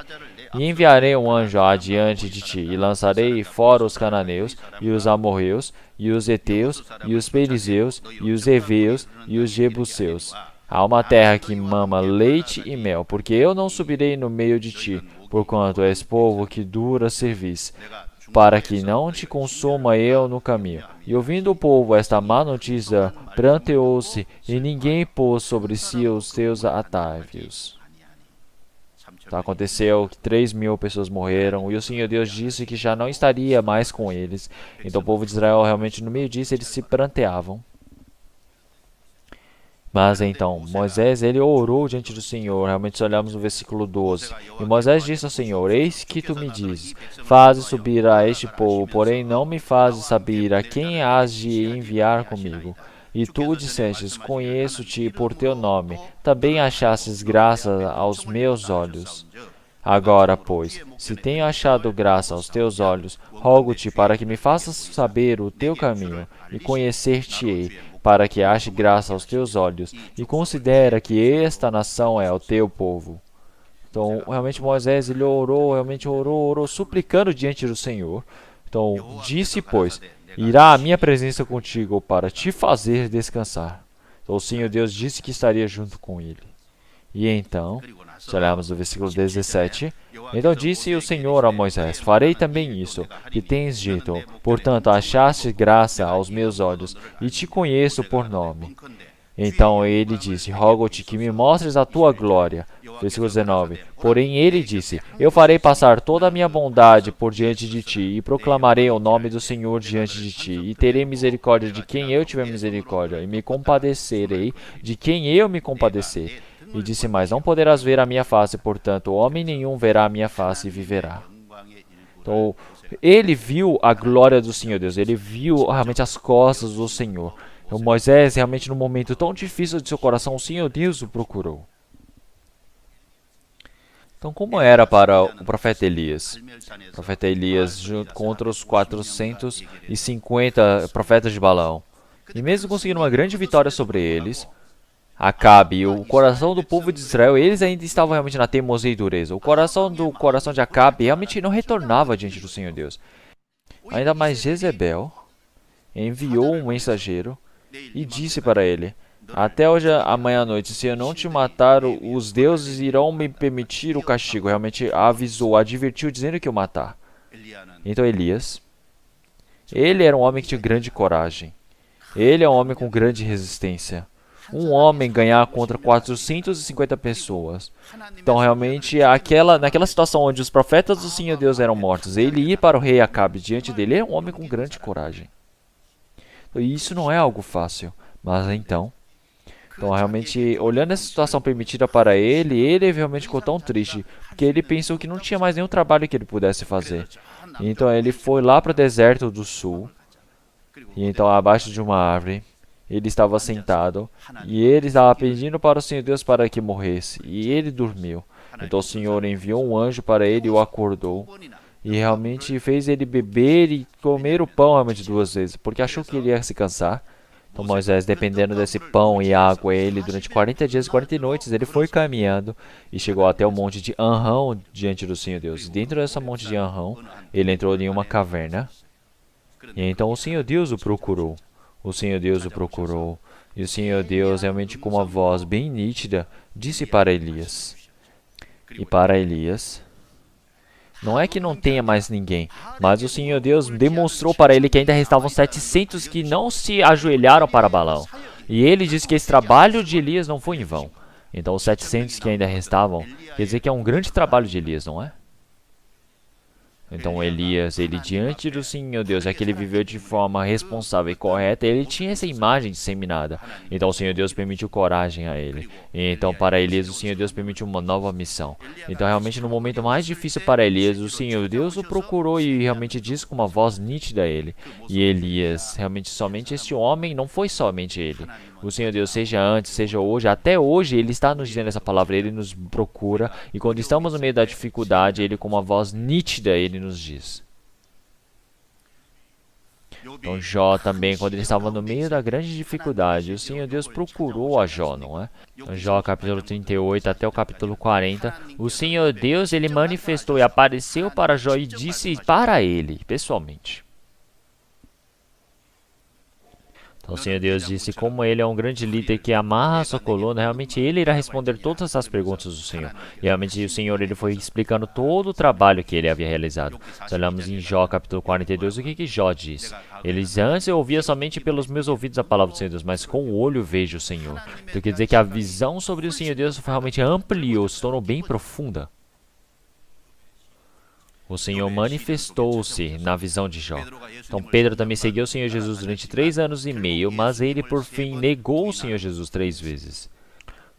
E enviarei um anjo adiante de ti, e lançarei fora os cananeus, e os amorreus, e os heteus, e os perizeus, e os heveus, e os jebuseus. Há uma terra que mama leite e mel, porque eu não subirei no meio de ti, porquanto és povo que dura serviço, para que não te consuma eu no caminho. E ouvindo o povo esta má notícia, pranteou-se, e ninguém pôs sobre si os seus atávios. Então, aconteceu que 3.000 pessoas morreram, e o Senhor Deus disse que já não estaria mais com eles. Então o povo de Israel, realmente, no meio disso, eles se pranteavam. Mas então, Moisés, ele orou diante do Senhor. Realmente, se olharmos no versículo 12. E Moisés disse ao Senhor: eis que tu me dizes, faze subir a este povo, porém não me fazes saber a quem has de enviar comigo. E tu dissestes: conheço-te por teu nome, também achastes graça aos meus olhos. Agora, pois, se tenho achado graça aos teus olhos, rogo-te para que me faças saber o teu caminho, e conhecer-te-ei, para que ache graça aos teus olhos, e considera que esta nação é o teu povo. Então, realmente Moisés, ele orou, suplicando diante do Senhor. Então, disse, pois: irá a minha presença contigo para te fazer descansar. Então, o Senhor Deus disse que estaria junto com ele. E então, se olharmos o versículo 17, então disse o Senhor a Moisés: farei também isso, que tens dito, portanto achaste graça aos meus olhos, e te conheço por nome. Então ele disse: rogo-te que me mostres a tua glória. Versículo 19. Porém ele disse: eu farei passar toda a minha bondade por diante de ti, e proclamarei o nome do Senhor diante de ti, e terei misericórdia de quem eu tiver misericórdia, e me compadecerei de quem eu me compadecer. E disse mais: não poderás ver a minha face, portanto, homem nenhum verá a minha face e viverá. Então, ele viu a glória do Senhor Deus, ele viu realmente as costas do Senhor. Então, Moisés, realmente, num momento tão difícil de seu coração, o Senhor Deus o procurou. Então, como era para o profeta Elias? O profeta Elias, junto contra os 450 profetas de Balaão. E mesmo conseguindo uma grande vitória sobre eles, Acabe e o coração do povo de Israel, eles ainda estavam realmente na teimosia e dureza. O coração de Acabe realmente não retornava diante do Senhor Deus. Ainda mais Jezebel enviou um mensageiro e disse para ele: Até hoje, amanhã à noite, se eu não te matar, os deuses irão me permitir o castigo. Realmente avisou, advertiu, dizendo que eu matar. Então Elias, ele era um homem que tinha grande coragem. Ele é um homem com grande resistência. Um homem ganhar contra 450 pessoas. Então, realmente, naquela situação onde os profetas do Senhor Deus eram mortos, ele ir para o rei Acabe diante dele, é um homem com grande coragem. E isso não é algo fácil. Mas então, realmente, olhando essa situação permitida para ele realmente ficou tão triste, porque ele pensou que não tinha mais nenhum trabalho que ele pudesse fazer. Então, ele foi lá para o deserto do sul, e então, abaixo de uma árvore, ele estava sentado, e ele estava pedindo para o Senhor Deus para que morresse, e ele dormiu. Então, o Senhor enviou um anjo para ele e o acordou, e realmente fez ele beber e comer o pão realmente 2 vezes, porque achou que ele ia se cansar. Então Moisés, dependendo desse pão e água, ele durante 40 dias e 40 noites, ele foi caminhando e chegou até o monte de Anrão diante do Senhor Deus. E dentro dessa monte de Anrão, ele entrou em uma caverna. E então o Senhor Deus o procurou. O Senhor Deus o procurou. E o Senhor Deus, realmente com uma voz bem nítida, disse para Elias. E para Elias, não é que não tenha mais ninguém, mas o Senhor Deus demonstrou para ele que ainda restavam 700 que não se ajoelharam para Balaão. E ele disse que esse trabalho de Elias não foi em vão. Então os 700 que ainda restavam, quer dizer que é um grande trabalho de Elias, não é? Então Elias, ele diante do Senhor Deus, é que ele viveu de forma responsável e correta, ele tinha essa imagem disseminada. Então o Senhor Deus permitiu coragem a ele. E então para Elias, o Senhor Deus permitiu uma nova missão. Então realmente no momento mais difícil para Elias, o Senhor Deus o procurou e realmente disse com uma voz nítida a ele. E Elias, realmente somente esse homem, não foi somente ele. O Senhor Deus, seja antes, seja hoje, até hoje, Ele está nos dizendo essa palavra, Ele nos procura, e quando estamos no meio da dificuldade, Ele com uma voz nítida, Ele nos diz. Então Jó também, quando ele estava no meio da grande dificuldade, o Senhor Deus procurou a Jó, não é? Então, Jó capítulo 38 até o capítulo 40, o Senhor Deus, Ele manifestou e apareceu para Jó e disse para ele, pessoalmente. Então, o Senhor Deus disse, como ele é um grande líder que amarra a sua coluna, realmente ele irá responder todas as perguntas do Senhor. E realmente o Senhor ele foi explicando todo o trabalho que ele havia realizado. Se olhamos em Jó capítulo 42, o que Jó diz? Ele diz, antes eu ouvia somente pelos meus ouvidos a palavra do Senhor Deus, mas com o olho vejo o Senhor. Então quer dizer que a visão sobre o Senhor Deus realmente ampliou, se tornou bem profunda. O Senhor manifestou-se na visão de Jó. Então Pedro também seguiu o Senhor Jesus durante 3 anos e meio, mas ele por fim negou o Senhor Jesus 3 vezes.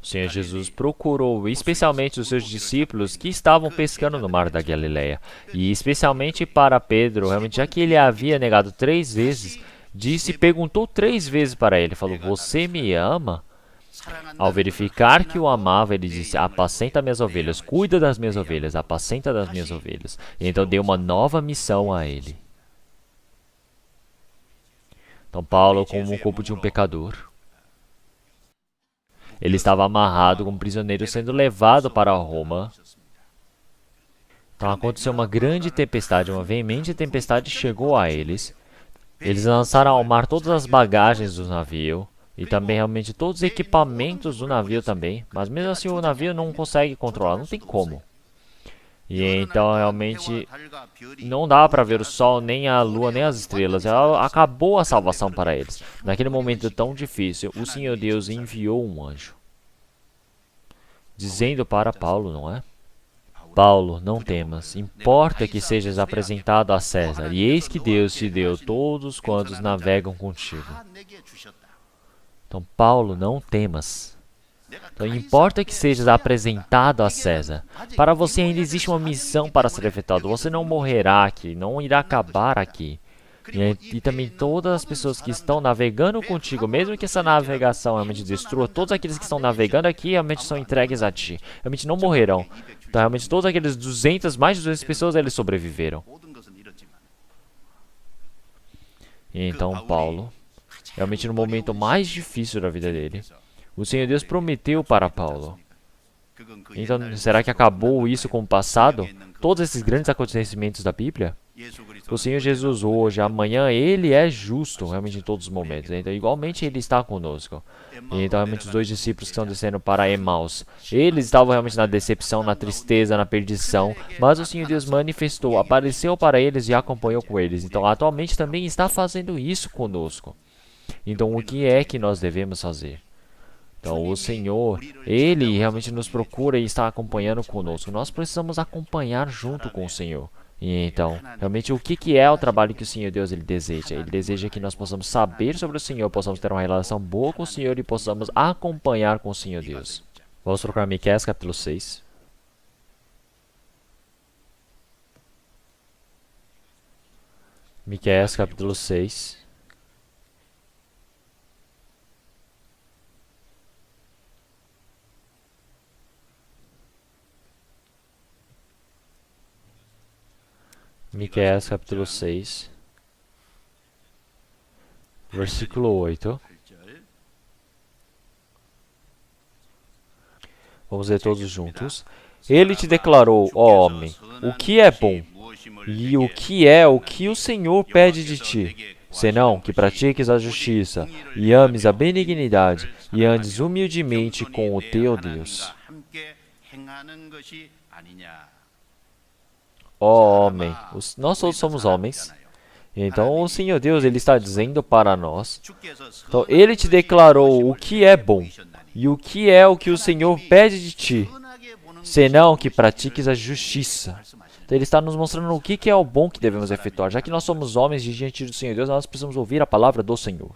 O Senhor Jesus procurou especialmente os seus discípulos que estavam pescando no mar da Galileia. E especialmente para Pedro, realmente já que ele havia negado 3 vezes, perguntou 3 vezes para ele, falou, você me ama? Ao verificar que o amava, ele disse, apacenta minhas ovelhas, cuida das minhas ovelhas, apacenta das minhas ovelhas. E então deu uma nova missão a ele. Então Paulo, como o corpo de um pecador, ele estava amarrado como prisioneiro sendo levado para Roma. Então aconteceu uma grande tempestade, uma veemente tempestade chegou a eles. Eles lançaram ao mar todas as bagagens do navio. E também realmente todos os equipamentos do navio também. Mas mesmo assim o navio não consegue controlar, não tem como. E então realmente não dá para ver o sol, nem a lua, nem as estrelas. Acabou a salvação para eles. Naquele momento tão difícil, o Senhor Deus enviou um anjo. Dizendo para Paulo, não é? Paulo, não temas, importa que sejas apresentado a César. E eis que Deus te deu todos quantos navegam contigo. Então, Paulo, não temas. Então, importa que sejas apresentado a César. Para você ainda existe uma missão para ser efetuada. Você não morrerá aqui, não irá acabar aqui. E também todas as pessoas que estão navegando contigo, mesmo que essa navegação realmente destrua, todos aqueles que estão navegando aqui realmente são entregues a ti. Realmente não morrerão. Então, realmente todos aqueles mais de 200 pessoas, eles sobreviveram. E então, Paulo, realmente no momento mais difícil da vida dele, o Senhor Deus prometeu para Paulo. Então, será que acabou isso com o passado? Todos esses grandes acontecimentos da Bíblia? O Senhor Jesus hoje, amanhã, Ele é justo, realmente em todos os momentos. Então, igualmente, Ele está conosco. E então, realmente, os dois discípulos que estão descendo para Emaús, eles estavam realmente na decepção, na tristeza, na perdição, mas o Senhor Deus manifestou, apareceu para eles e acompanhou com eles. Então, atualmente, também está fazendo isso conosco. Então, o que é que nós devemos fazer? Então, o Senhor, Ele realmente nos procura e está acompanhando conosco. Nós precisamos acompanhar junto com o Senhor. E então, realmente, o que é o trabalho que o Senhor Deus Ele deseja? Ele deseja que nós possamos saber sobre o Senhor, possamos ter uma relação boa com o Senhor e possamos acompanhar com o Senhor Deus. Vamos procurar Miqueias capítulo 6. Miqueias capítulo 6. Miqueias capítulo 6, versículo 8. Vamos ler todos juntos. Ele te declarou, ó homem, o que é bom, e o que o Senhor pede de ti, senão que pratiques a justiça, e ames a benignidade, e andes humildemente com o teu Deus. Ó homem, nós todos somos homens. Então o Senhor Deus, Ele está dizendo para nós. Então Ele te declarou o que é bom. E o que o Senhor pede de ti, senão que pratiques a justiça. Então Ele está nos mostrando o que é o bom que devemos efetuar. Já que nós somos homens diante do Senhor Deus, nós precisamos ouvir a palavra do Senhor.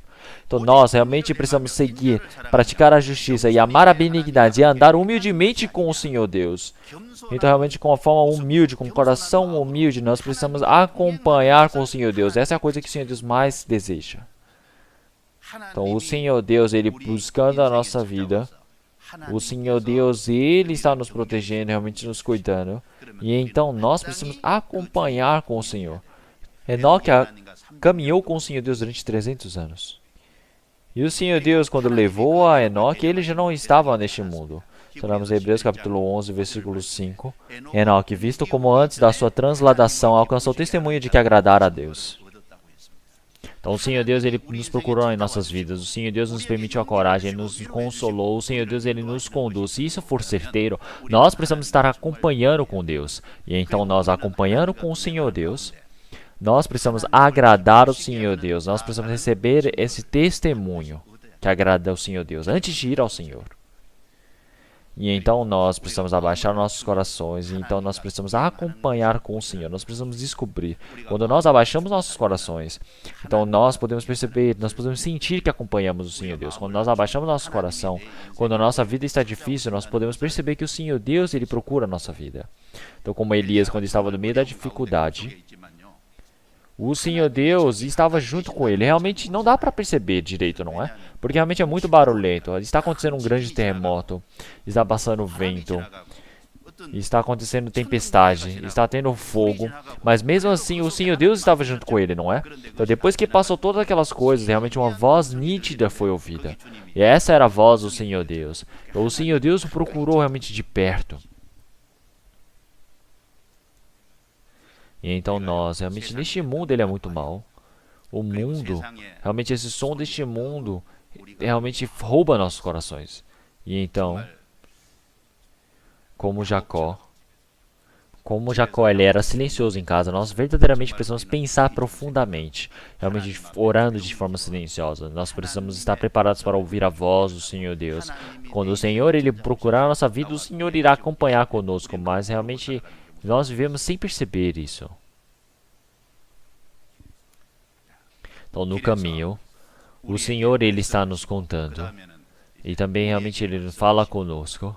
Então nós realmente precisamos seguir, praticar a justiça e amar a benignidade e andar humildemente com o Senhor Deus. Então realmente com uma forma humilde, com um coração humilde, nós precisamos acompanhar com o Senhor Deus. Essa é a coisa que o Senhor Deus mais deseja. Então o Senhor Deus, Ele buscando a nossa vida. O Senhor Deus, Ele está nos protegendo, realmente nos cuidando. E então nós precisamos acompanhar com o Senhor. Enoque caminhou com o Senhor Deus durante 300 anos. E o Senhor Deus, quando levou a Enoque, ele já não estava neste mundo. Falamos em Hebreus capítulo 11, versículo 5. Enoque, visto como antes da sua transladação, alcançou o testemunho de que agradara a Deus. Então o Senhor Deus, Ele nos procurou em nossas vidas. O Senhor Deus nos permitiu a coragem, Ele nos consolou. O Senhor Deus, Ele nos conduz. Se isso for certeiro, nós precisamos estar acompanhando com Deus. E então nós acompanhando com o Senhor Deus, nós precisamos agradar o Senhor Deus. Nós precisamos receber esse testemunho que agrada ao Senhor Deus antes de ir ao Senhor. E então nós precisamos abaixar nossos corações, e então nós precisamos acompanhar com o Senhor, nós precisamos descobrir. Quando nós abaixamos nossos corações, então nós podemos perceber, nós podemos sentir que acompanhamos o Senhor Deus. Quando nós abaixamos nosso coração, quando a nossa vida está difícil, nós podemos perceber que o Senhor Deus, Ele procura a nossa vida. Então como Elias, quando estava no meio da dificuldade, o Senhor Deus estava junto com ele. Realmente não dá para perceber direito, não é? Porque realmente é muito barulhento. Está acontecendo um grande terremoto. Está passando vento. Está acontecendo tempestade. Está tendo fogo. Mas mesmo assim, o Senhor Deus estava junto com ele, não é? Então depois que passou todas aquelas coisas, realmente uma voz nítida foi ouvida. E essa era a voz do Senhor Deus. Então o Senhor Deus o procurou realmente de perto. E então nós, realmente, neste mundo ele é muito mau. O mundo, realmente esse som deste mundo, realmente rouba nossos corações. E então, como Jacó ele era silencioso em casa, nós verdadeiramente precisamos pensar profundamente, realmente orando de forma silenciosa. Nós precisamos estar preparados para ouvir a voz do Senhor Deus. Quando o Senhor Ele procurar a nossa vida, o Senhor irá acompanhar conosco, mas realmente nós vivemos sem perceber isso. Então, no caminho, o Senhor, Ele está nos contando. E também, realmente, Ele fala conosco.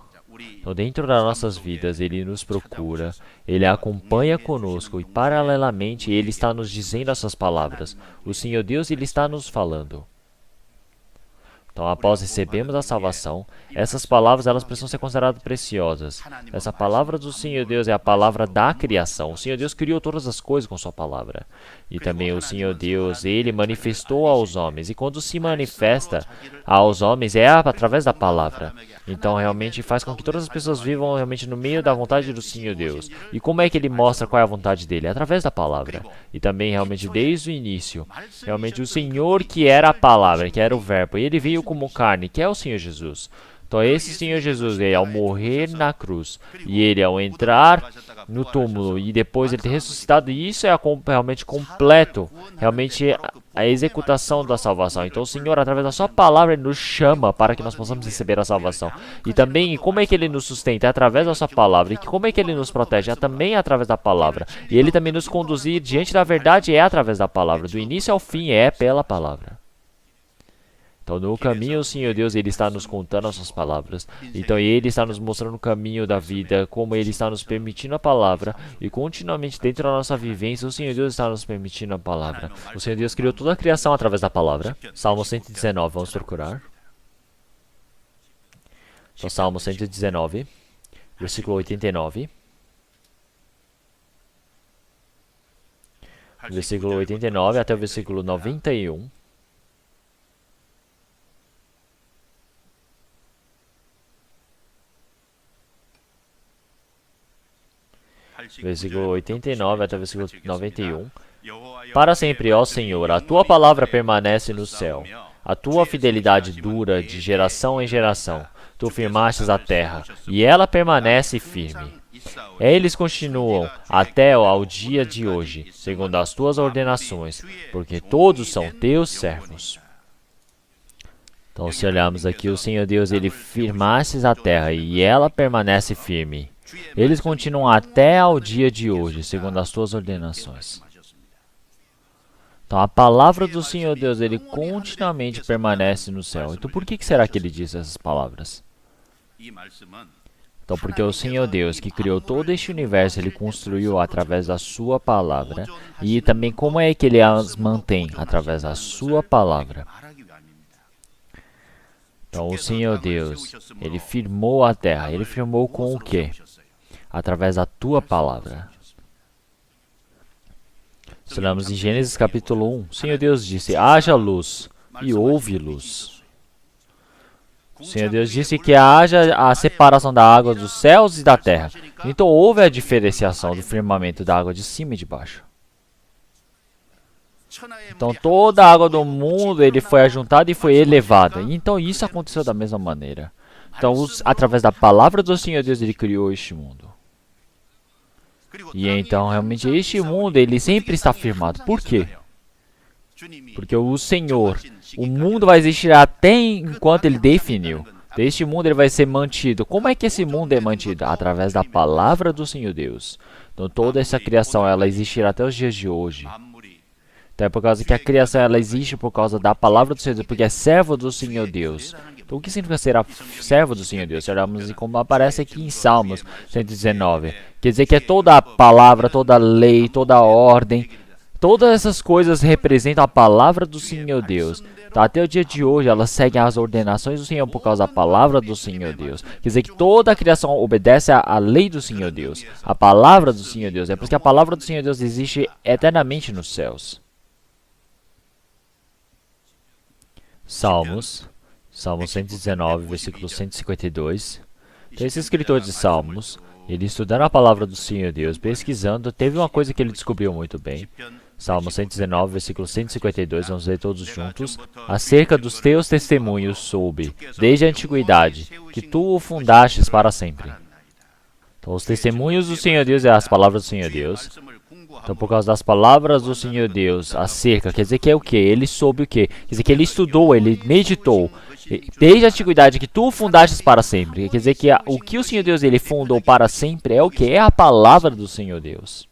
Então, dentro das nossas vidas, Ele nos procura. Ele acompanha conosco. E, paralelamente, Ele está nos dizendo essas palavras. O Senhor Deus, Ele está nos falando. Então, após recebermos a salvação, essas palavras elas precisam ser consideradas preciosas. Essa palavra do Senhor Deus é a palavra da criação. O Senhor Deus criou todas as coisas com sua palavra. E também o Senhor Deus, Ele manifestou aos homens. E quando se manifesta aos homens, é através da palavra. Então, realmente faz com que todas as pessoas vivam realmente no meio da vontade do Senhor Deus. E como é que Ele mostra qual é a vontade dEle? É através da palavra. E também, realmente, desde o início, realmente o Senhor que era a palavra, que era o verbo, Ele veio como carne, que é o Senhor Jesus. Então esse Senhor Jesus, ele ao morrer na cruz, e ele ao entrar no túmulo, e depois ele ter ressuscitado, e isso é realmente completo, realmente a executação da salvação. Então o Senhor, através da sua palavra, ele nos chama para que nós possamos receber a salvação. E também, como é que ele nos sustenta? É através da sua palavra. E como é que ele nos protege? É também através da palavra. E ele também nos conduzir diante da verdade é através da palavra. Do início ao fim é pela palavra. Então, no caminho, o Senhor Deus, Ele está nos contando as suas palavras. Então, Ele está nos mostrando o caminho da vida, como Ele está nos permitindo a palavra. E continuamente, dentro da nossa vivência, o Senhor Deus está nos permitindo a palavra. O Senhor Deus criou toda a criação através da palavra. Salmo 119, vamos procurar. Então, Salmo 119, versículo 89. Versículo 89 até o versículo 91. Versículo 89 até o versículo 91. Para sempre, ó Senhor, a tua palavra permanece no céu. A tua fidelidade dura de geração em geração. Tu firmastes a terra, e ela permanece firme. Eles continuam até ao dia de hoje, segundo as tuas ordenações, porque todos são teus servos. Então, se olharmos aqui, o Senhor Deus, Ele firmastes a terra, e ela permanece firme. Eles continuam até ao dia de hoje, segundo as tuas ordenações. Então, a palavra do Senhor Deus, Ele continuamente permanece no céu. Então, por que será que Ele disse essas palavras? Então, porque o Senhor Deus, que criou todo este universo, Ele construiu através da sua palavra. E também como é que Ele as mantém? Através da sua palavra. Então, o Senhor Deus, Ele firmou a terra. Ele firmou com o quê? Através da tua palavra. Estudamos em Gênesis capítulo 1. O Senhor Deus disse, haja luz, e houve luz. O Senhor Deus disse que haja a separação da água dos céus e da terra. Então houve a diferenciação do firmamento da água de cima e de baixo. Então toda a água do mundo ele foi ajuntada e foi elevada. E então isso aconteceu da mesma maneira. Então através da palavra do Senhor Deus ele criou este mundo. E então realmente este mundo ele sempre está firmado. Por quê? Porque o Senhor, o mundo vai existir até enquanto ele definiu. Este mundo ele vai ser mantido. Como é que esse mundo é mantido? Através da palavra do Senhor Deus. Então toda essa criação ela existirá até os dias de hoje. Então é por causa que a criação ela existe por causa da palavra do Senhor Deus, porque é servo do Senhor Deus. Então o que significa ser servo do Senhor Deus? Olhamos como aparece aqui em Salmos 119. Quer dizer que é toda a palavra, toda a lei, toda a ordem, todas essas coisas representam a palavra do Senhor Deus. Então, até o dia de hoje, elas seguem as ordenações do Senhor por causa da palavra do Senhor Deus. Quer dizer que toda a criação obedece à lei do Senhor Deus, a palavra do Senhor Deus. É porque a palavra do Senhor Deus existe eternamente nos céus. Salmos 119, versículo 152. Então, esse escritor de Salmos, ele estudando a palavra do Senhor Deus, pesquisando, teve uma coisa que ele descobriu muito bem. Salmo 119, versículo 152, vamos ler todos juntos. Acerca dos teus testemunhos soube, desde a antiguidade, que tu o fundastes para sempre. Então, os testemunhos do Senhor Deus é as palavras do Senhor Deus. Então, por causa das palavras do Senhor Deus, acerca, quer dizer que é o quê? Ele soube o quê? Quer dizer que ele estudou, ele meditou, desde a antiguidade, que tu o fundastes para sempre. Quer dizer que o que o Senhor Deus ele fundou para sempre é o quê? É a palavra do Senhor Deus.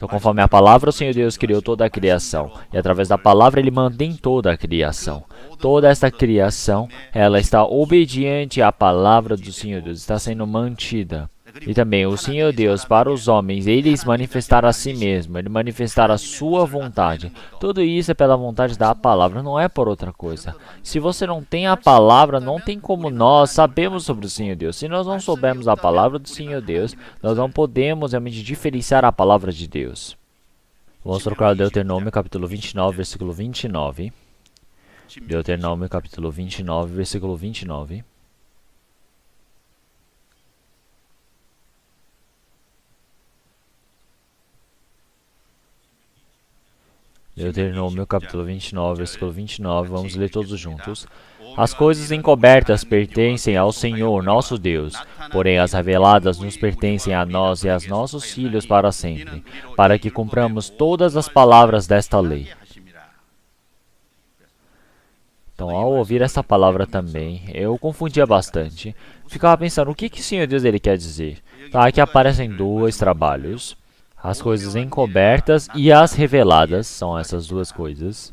Então, conforme a palavra, o Senhor Deus criou toda a criação. E através da palavra, Ele mantém toda a criação. Toda esta criação, ela está obediente à palavra do Senhor Deus. Está sendo mantida. E também o Senhor Deus, para os homens, Ele manifestar a si mesmo, Ele manifestar a sua vontade. Tudo isso é pela vontade da palavra, não é por outra coisa. Se você não tem a palavra, não tem como nós sabemos sobre o Senhor Deus. Se nós não soubermos a palavra do Senhor Deus, nós não podemos realmente diferenciar a palavra de Deus. Vamos procurar Deuteronômio capítulo 29, versículo 29. Deuteronômio capítulo 29, versículo 29. Deuteronômio capítulo 29, versículo 29, vamos ler todos juntos. As coisas encobertas pertencem ao Senhor, nosso Deus, porém as reveladas nos pertencem a nós e aos nossos filhos para sempre, para que cumpramos todas as palavras desta lei. Então, ao ouvir essa palavra também, eu confundia bastante. Ficava pensando, o que o Senhor Deus ele quer dizer? Tá, aqui aparecem dois trabalhos. As coisas encobertas e as reveladas, são essas duas coisas.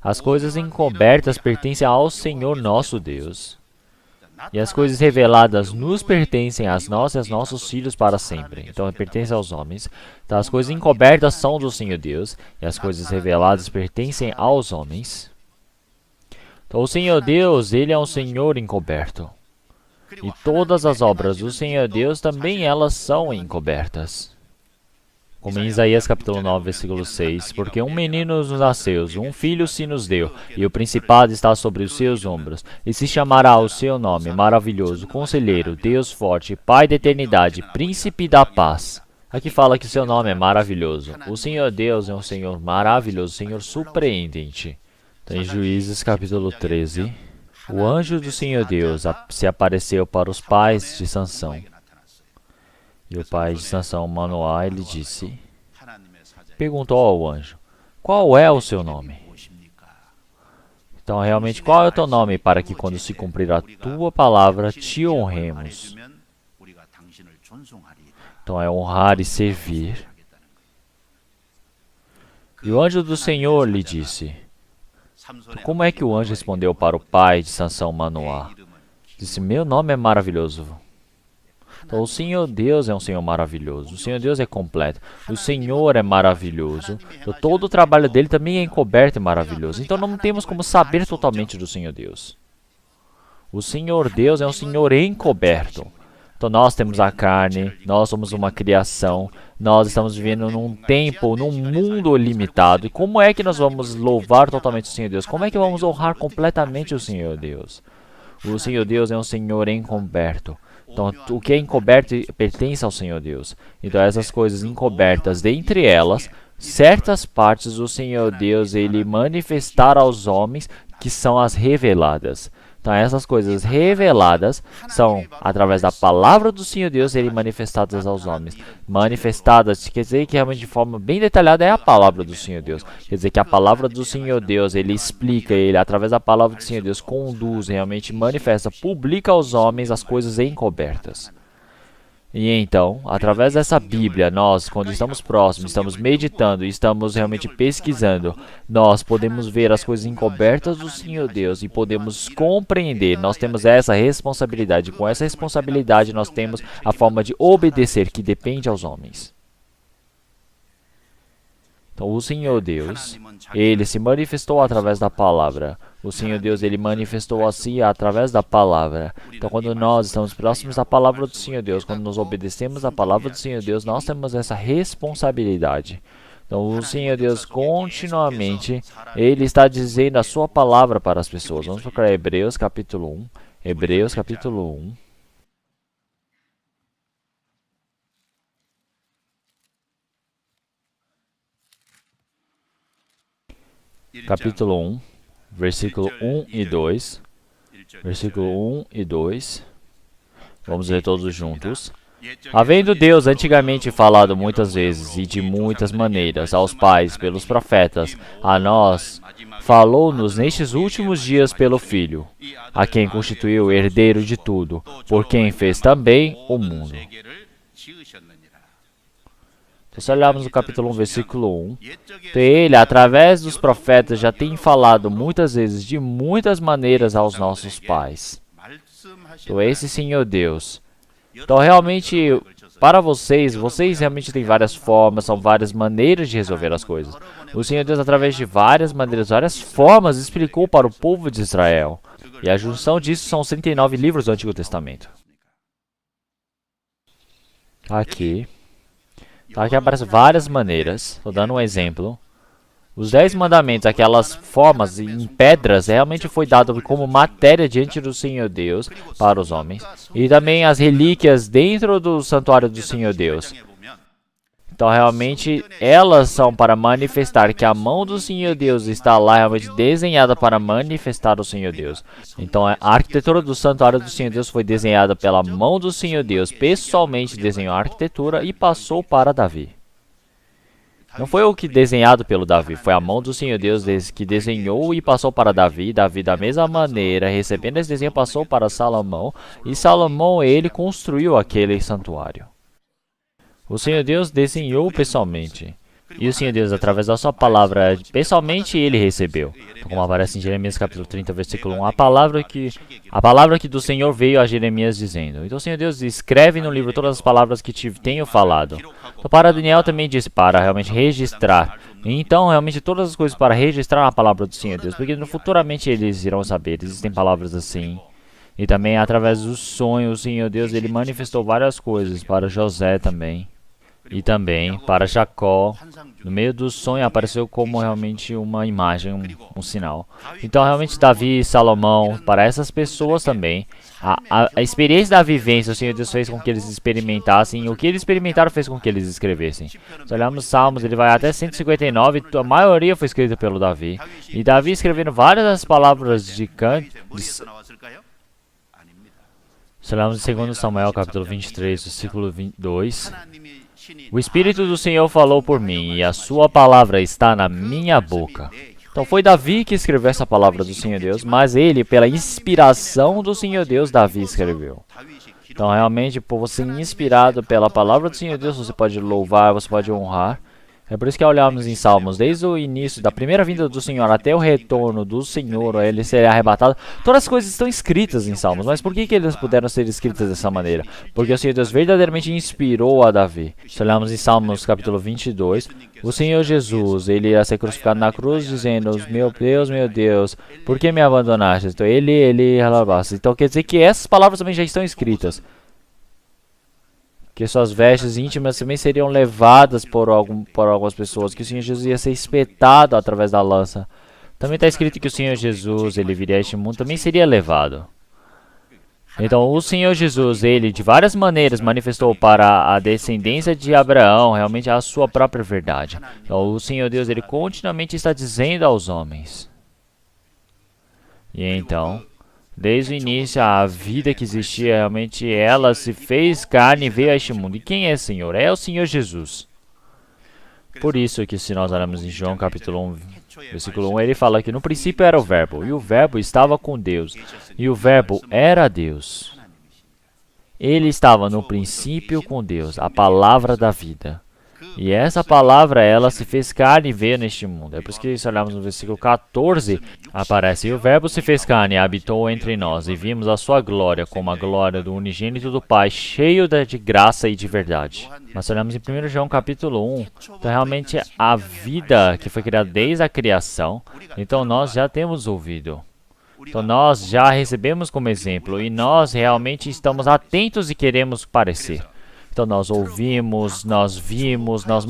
As coisas encobertas pertencem ao Senhor nosso Deus. E as coisas reveladas nos pertencem a nós e aos nossos filhos para sempre. Então, pertencem aos homens. Então, as coisas encobertas são do Senhor Deus. E as coisas reveladas pertencem aos homens. Então, o Senhor Deus, Ele é um Senhor encoberto. E todas as obras do Senhor Deus também elas são encobertas. Como em Isaías capítulo 9, versículo 6, porque um menino nos nasceu, um filho se nos deu, e o principado está sobre os seus ombros, e se chamará o seu nome, maravilhoso, conselheiro, Deus forte, Pai da eternidade, príncipe da paz. Aqui fala que o seu nome é maravilhoso. O Senhor Deus é um Senhor maravilhoso, Senhor surpreendente. Então, em Juízes capítulo 13, o anjo do Senhor Deus se apareceu para os pais de Sansão. E o pai de Sansão, Manoá, ele disse, perguntou ao anjo, qual é o seu nome? Então, realmente, qual é o teu nome para que quando se cumprir a tua palavra, te honremos? Então, é honrar e servir. E o anjo do Senhor lhe disse, como é que o anjo respondeu para o pai de Sansão, Manoá? Disse, meu nome é maravilhoso. Então, o Senhor Deus é um Senhor maravilhoso. O Senhor Deus é completo. O Senhor é maravilhoso. Então, todo o trabalho dele também é encoberto e maravilhoso. Então, não temos como saber totalmente do Senhor Deus. O Senhor Deus é um Senhor encoberto. Então, nós temos a carne, nós somos uma criação, nós estamos vivendo num tempo, num mundo limitado. E como é que nós vamos louvar totalmente o Senhor Deus? Como é que vamos honrar completamente o Senhor Deus? O Senhor Deus é um Senhor encoberto. Então, o que é encoberto pertence ao Senhor Deus. Então, essas coisas encobertas, dentre elas, certas partes do Senhor Deus, Ele manifestar aos homens, que são as reveladas. Então, essas coisas reveladas são, através da palavra do Senhor Deus, Ele manifestadas aos homens. Manifestadas, quer dizer que realmente de forma bem detalhada é a palavra do Senhor Deus. Quer dizer que a palavra do Senhor Deus, Ele explica, Ele, através da palavra do Senhor Deus, conduz, realmente manifesta, publica aos homens as coisas encobertas. E então, através dessa Bíblia, nós, quando estamos próximos, estamos meditando e estamos realmente pesquisando, nós podemos ver as coisas encobertas do Senhor Deus e podemos compreender. Nós temos essa responsabilidade. Com essa responsabilidade, nós temos a forma de obedecer, que depende aos homens. Então, o Senhor Deus, Ele se manifestou através da palavra. O Senhor Deus, Ele manifestou a si através da palavra. Então, quando nós estamos próximos da palavra do Senhor Deus, quando nos obedecemos à palavra do Senhor Deus, nós temos essa responsabilidade. Então, o Senhor Deus, continuamente, Ele está dizendo a sua palavra para as pessoas. Vamos procurar Hebreus capítulo 1. Hebreus capítulo 1. Capítulo 1, versículo 1 e 2. Versículo 1 e 2. Vamos ler todos juntos. Havendo Deus antigamente falado muitas vezes e de muitas maneiras aos pais pelos profetas, a nós falou-nos nestes últimos dias pelo Filho, a quem constituiu o herdeiro de tudo, por quem fez também o mundo. Então, se olharmos no capítulo 1, versículo 1, então ele, através dos profetas, já tem falado muitas vezes, de muitas maneiras aos nossos pais. Então, esse Senhor Deus, Então, realmente, para vocês realmente têm várias formas, são várias maneiras de resolver as coisas. O Senhor Deus, através de várias maneiras, várias formas, explicou para o povo de Israel. E a junção disso são os 39 livros do Antigo Testamento. Aqui. Aqui aparecem várias maneiras. Estou dando um exemplo. Os 10 mandamentos, aquelas formas em pedras, realmente foi dado como matéria diante do Senhor Deus para os homens. E também as relíquias dentro do santuário do Senhor Deus. Então, realmente, elas são para manifestar que a mão do Senhor Deus está lá realmente desenhada para manifestar o Senhor Deus. Então, a arquitetura do santuário do Senhor Deus foi desenhada pela mão do Senhor Deus. Pessoalmente desenhou a arquitetura e passou para Davi. Não foi o que desenhado pelo Davi, foi a mão do Senhor Deus que desenhou e passou para Davi. Davi, da mesma maneira, recebendo esse desenho, passou para Salomão. E Salomão, ele construiu aquele santuário. O Senhor Deus desenhou pessoalmente. E o Senhor Deus, através da sua palavra, pessoalmente ele recebeu. Como aparece em Jeremias capítulo 30, versículo 1, a palavra que do Senhor veio a Jeremias dizendo. Então o Senhor Deus escreve no livro todas as palavras que te tenho falado. Então, para Daniel também disse para realmente registrar. Então, realmente todas as coisas para registrar a palavra do Senhor Deus. Porque futuramente eles irão saber, existem palavras assim. E também através dos sonhos, o Senhor Deus, ele manifestou várias coisas para José também. E também para Jacó, no meio do sonho apareceu como realmente uma imagem, um sinal. Então realmente Davi e Salomão, para essas pessoas também, a experiência da vivência, o Senhor Deus fez com que eles experimentassem, e o que eles experimentaram fez com que eles escrevessem. Se olharmos Salmos, ele vai até 159, a maioria foi escrita pelo Davi. E Davi escrevendo várias das palavras de canto. Se olharmos em 2 Samuel capítulo 23, versículo 22. O Espírito do Senhor falou por mim, e a sua palavra está na minha boca. Então foi Davi que escreveu essa palavra do Senhor Deus, mas ele, pela inspiração do Senhor Deus, Davi escreveu. Então realmente, por você ser inspirado pela palavra do Senhor Deus, você pode louvar, você pode honrar. É por isso que olhamos em Salmos, desde o início da primeira vinda do Senhor até o retorno do Senhor, ele será arrebatado. Todas as coisas estão escritas em Salmos, mas por que eles puderam ser escritas dessa maneira? Porque o Senhor Deus verdadeiramente inspirou a Davi. Se olharmos em Salmos capítulo 22, o Senhor Jesus, ele ia ser crucificado na cruz dizendo, meu Deus, por que me abandonaste? Então então quer dizer que essas palavras também já estão escritas. Que suas vestes íntimas também seriam levadas por algumas pessoas, que o Senhor Jesus ia ser espetado através da lança. Também está escrito que o Senhor Jesus, ele viria a este mundo, também seria levado. Então, o Senhor Jesus, ele de várias maneiras manifestou para a descendência de Abraão realmente a sua própria verdade. Então, o Senhor Deus, ele continuamente está dizendo aos homens. E então, desde o início, a vida que existia, realmente, ela se fez carne e veio a este mundo. E quem é o Senhor? É o Senhor Jesus. Por isso que se nós olharmos em João capítulo 1, versículo 1, ele fala que no princípio era o Verbo, e o Verbo estava com Deus, e o Verbo era Deus. Ele estava no princípio com Deus, a palavra da vida. E essa palavra, ela se fez carne e veio neste mundo. É por isso que se olharmos no versículo 14, aparece, e o Verbo se fez carne e habitou entre nós, e vimos a sua glória como a glória do unigênito do Pai, cheio de graça e de verdade. Mas se olharmos em 1 João capítulo 1, então realmente a vida que foi criada desde a criação, então nós já temos ouvido. Então nós já recebemos como exemplo, e nós realmente estamos atentos e queremos parecer. Então nós ouvimos, nós vimos, nós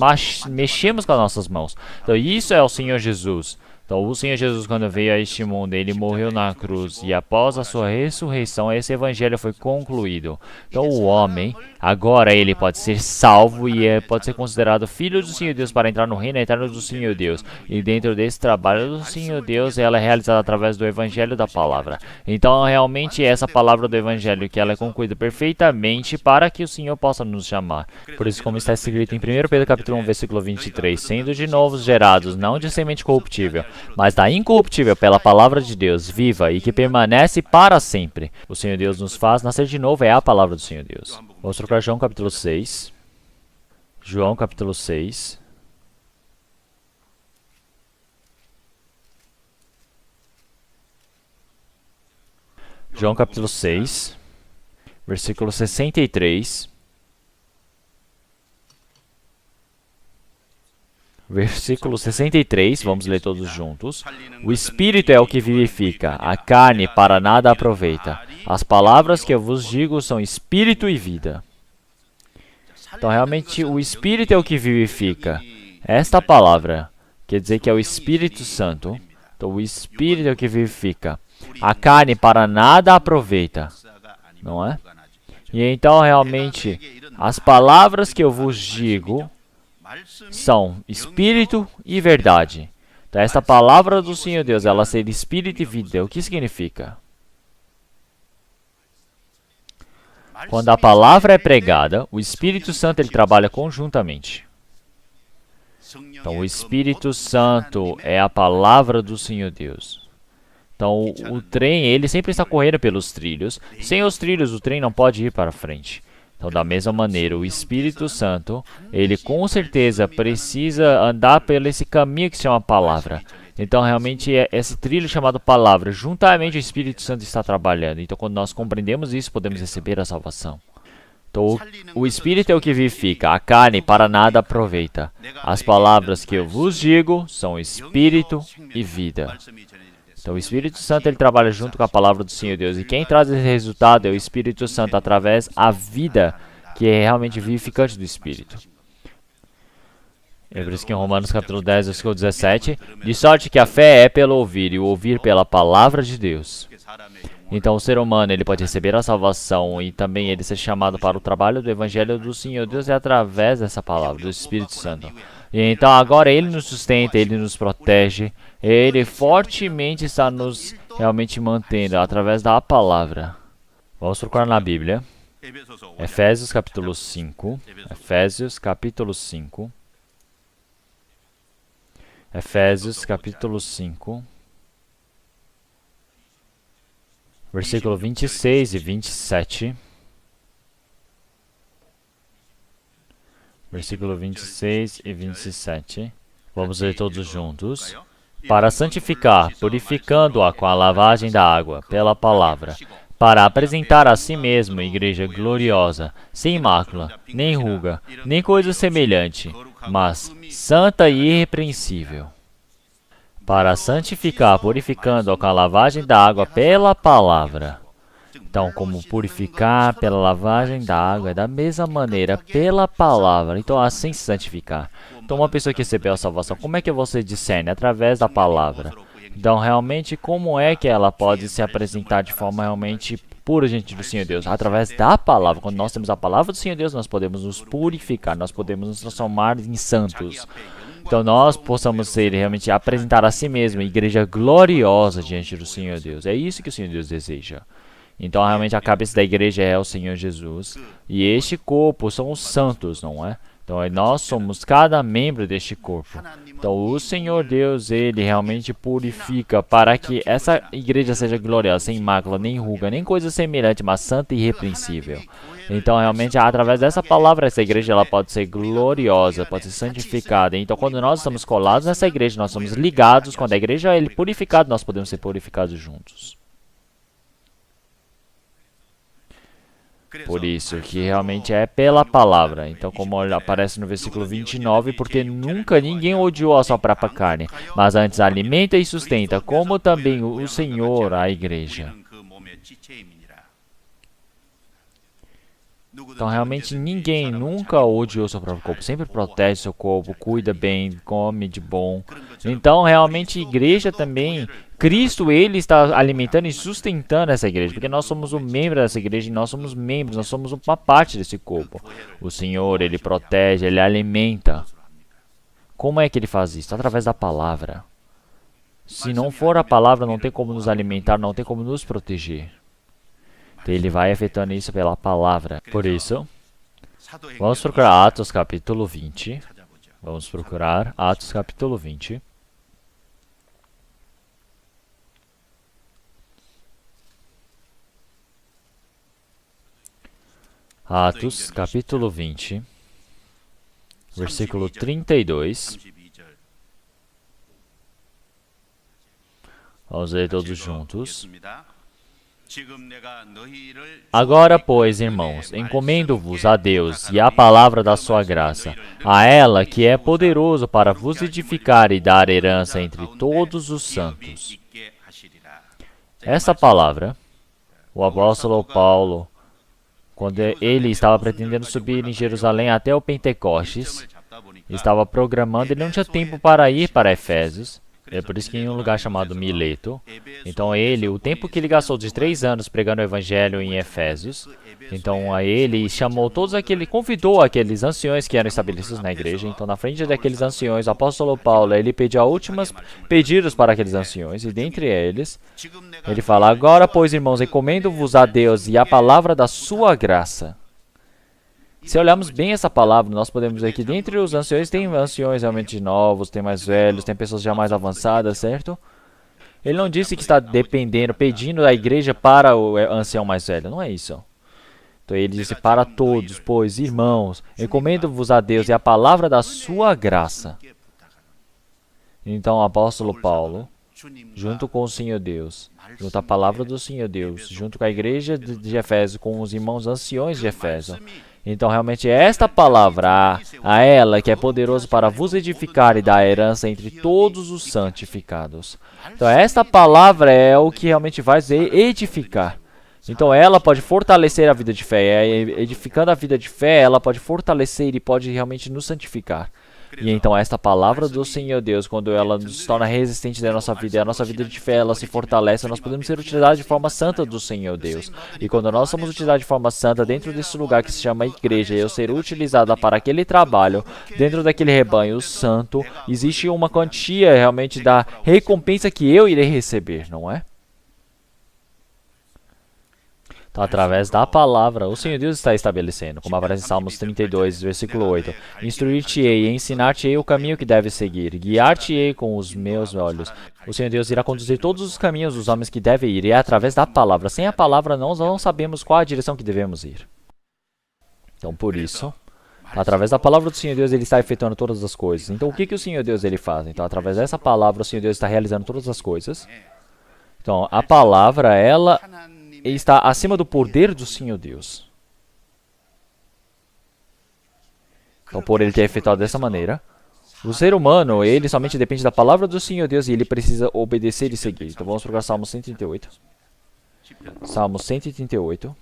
mexemos com as nossas mãos. Então isso é o Senhor Jesus. Então o Senhor Jesus, quando veio a este mundo, ele morreu na cruz, e após a sua ressurreição, esse evangelho foi concluído. Então o homem, agora ele pode ser salvo e pode ser considerado filho do Senhor Deus para entrar no reino eterno do Senhor Deus. E dentro desse trabalho do Senhor Deus, ela é realizada através do evangelho da palavra. Então realmente essa palavra do evangelho, que ela é concluída perfeitamente para que o Senhor possa nos chamar. Por isso, como está escrito em 1 Pedro capítulo 1, versículo 23, sendo de novo gerados, não de semente corruptível, mas da incorruptível pela palavra de Deus, viva e que permanece para sempre. O Senhor Deus nos faz nascer de novo, é a palavra do Senhor Deus. Vamos trocar João capítulo 6. João capítulo 6. João capítulo 6, versículo 63. Versículo 63, vamos ler todos juntos. O Espírito é o que vivifica, a carne para nada aproveita. As palavras que eu vos digo são Espírito e vida. Então, realmente, o Espírito é o que vivifica. Esta palavra quer dizer que é o Espírito Santo. Então, o Espírito é o que vivifica. A carne para nada aproveita. Não é? E então, realmente, as palavras que eu vos digo são Espírito e verdade. Então, esta palavra do Senhor Deus, ela ser Espírito e vida. O que significa? Quando a palavra é pregada, o Espírito Santo ele trabalha conjuntamente. Então, o Espírito Santo é a palavra do Senhor Deus. Então, o trem, ele sempre está correndo pelos trilhos. Sem os trilhos, o trem não pode ir para frente. Então, da mesma maneira, o Espírito Santo, ele com certeza precisa andar por esse caminho que se chama palavra. Então, realmente, é esse trilho chamado palavra. Juntamente, o Espírito Santo está trabalhando. Então, quando nós compreendemos isso, podemos receber a salvação. Então, o Espírito é o que vivifica, a carne para nada aproveita. As palavras que eu vos digo são Espírito e vida. Então, o Espírito Santo ele trabalha junto com a palavra do Senhor Deus. E quem traz esse resultado é o Espírito Santo através da vida que é realmente vivificante do Espírito. É por isso que em Romanos capítulo 10, versículo 17, de sorte que a fé é pelo ouvir e o ouvir pela palavra de Deus. Então, o ser humano ele pode receber a salvação e também ele ser chamado para o trabalho do Evangelho do Senhor Deus é através dessa palavra, do Espírito Santo. E então, agora ele nos sustenta, ele nos protege, ele fortemente está nos realmente mantendo através da palavra. Vamos procurar na Bíblia. Efésios capítulo 5. Efésios capítulo 5. Efésios capítulo 5. Versículo 26 e 27. Versículo 26 e 27. Vamos ler todos juntos. Para santificar, purificando-a com a lavagem da água, pela palavra, para apresentar a si mesmo igreja gloriosa, sem mácula, nem ruga, nem coisa semelhante, mas santa e irrepreensível. Para santificar, purificando-a com a lavagem da água, pela palavra. Então, como purificar pela lavagem da água, é da mesma maneira, pela palavra. Então, assim se santificar. Então, uma pessoa que recebeu a salvação, como é que você discerne? Através da palavra. Então, realmente, como é que ela pode se apresentar de forma realmente pura diante do Senhor Deus? Através da palavra. Quando nós temos a palavra do Senhor Deus, nós podemos nos purificar, nós podemos nos transformar em santos. Então, nós possamos ser realmente apresentar a si mesmo, igreja gloriosa diante do Senhor Deus. É isso que o Senhor Deus deseja. Então, realmente, a cabeça da igreja é o Senhor Jesus. E este corpo são os santos, não é? Então, nós somos cada membro deste corpo. Então, o Senhor Deus, ele realmente purifica para que essa igreja seja gloriosa, sem mácula, nem ruga, nem coisa semelhante, mas santa e irrepreensível. Então, realmente, através dessa palavra, essa igreja ela pode ser gloriosa, pode ser santificada. Então, quando nós estamos colados nessa igreja, nós somos ligados. Quando a igreja é purificada, nós podemos ser purificados juntos. Por isso, que realmente é pela palavra. Então, como aparece no versículo 29, porque nunca ninguém odiou a sua própria carne, mas antes alimenta e sustenta, como também o Senhor a igreja. Então, realmente, ninguém nunca odiou seu próprio corpo. Sempre protege seu corpo, cuida bem, come de bom. Então, realmente, a igreja também, Cristo, ele está alimentando e sustentando essa igreja. Porque nós somos um membro dessa igreja e nós somos membros, nós somos uma parte desse corpo. O Senhor, ele protege, ele alimenta. Como é que ele faz isso? Através da palavra. Se não for a palavra, não tem como nos alimentar, não tem como nos proteger. Então, ele vai afetando isso pela palavra. Por isso, vamos procurar Atos capítulo 20. Vamos procurar Atos capítulo 20. Atos capítulo 20, versículo 32. Vamos ler todos juntos. Agora, pois, irmãos, encomendo-vos a Deus e à palavra da sua graça, a ela que é poderoso para vos edificar e dar herança entre todos os santos. Essa palavra, o apóstolo Paulo, quando ele estava pretendendo subir em Jerusalém até o Pentecostes, estava programando, ele não tinha tempo para ir para Efésios. É por isso que em um lugar chamado Mileto. Então o tempo que ele gastou de 3 anos pregando o evangelho em Efésios, então a ele chamou todos aqueles, convidou aqueles anciões que eram estabelecidos na igreja. Então na frente daqueles anciões, o apóstolo Paulo, ele pediu últimos pedidos para aqueles anciões, e dentre eles, ele fala: agora, pois, irmãos, encomendo-vos a Deus e a palavra da sua graça. Se olharmos bem essa palavra, nós podemos ver que dentre os anciões, tem anciões realmente novos, tem mais velhos, tem pessoas já mais avançadas, certo? Ele não disse que está dependendo, pedindo da igreja para o ancião mais velho, não é isso. Então ele disse para todos: pois, irmãos, encomendo-vos a Deus e a palavra da sua graça. Então o apóstolo Paulo, junto com o Senhor Deus, junto à palavra do Senhor Deus, junto com a igreja de Efésio, com os irmãos anciões de Efésio, então, realmente, é esta palavra, a ela que é poderoso para vos edificar e dar herança entre todos os santificados. Então, esta palavra é o que realmente vai edificar. Então, ela pode fortalecer a vida de fé. Edificando a vida de fé, ela pode fortalecer e pode realmente nos santificar. E então esta palavra do Senhor Deus, quando ela nos torna resistente da nossa vida, e a nossa vida de fé ela se fortalece, nós podemos ser utilizados de forma santa do Senhor Deus. E quando nós somos utilizados de forma santa dentro desse lugar que se chama igreja, eu ser utilizada para aquele trabalho, dentro daquele rebanho santo, existe uma quantia realmente da recompensa que eu irei receber, não é? Então, através da palavra, o Senhor Deus está estabelecendo, como aparece em Salmos 32, versículo 8. Instruir-te-ei e ensinar-te-ei o caminho que deves seguir, guiar-te-ei com os meus olhos. O Senhor Deus irá conduzir todos os caminhos dos homens que devem ir, e é através da palavra. Sem a palavra, nós não sabemos qual a direção que devemos ir. Então, por isso, através da palavra do Senhor Deus, ele está efetuando todas as coisas. Então, o que o Senhor Deus ele faz? Então, através dessa palavra, o Senhor Deus está realizando todas as coisas. Então, a palavra, ela está acima do poder do Senhor Deus. Então, por ele ter efetuado dessa maneira, o ser humano, ele somente depende da palavra do Senhor Deus e ele precisa obedecer e seguir. Então, vamos para o Salmo 138. Salmo 138.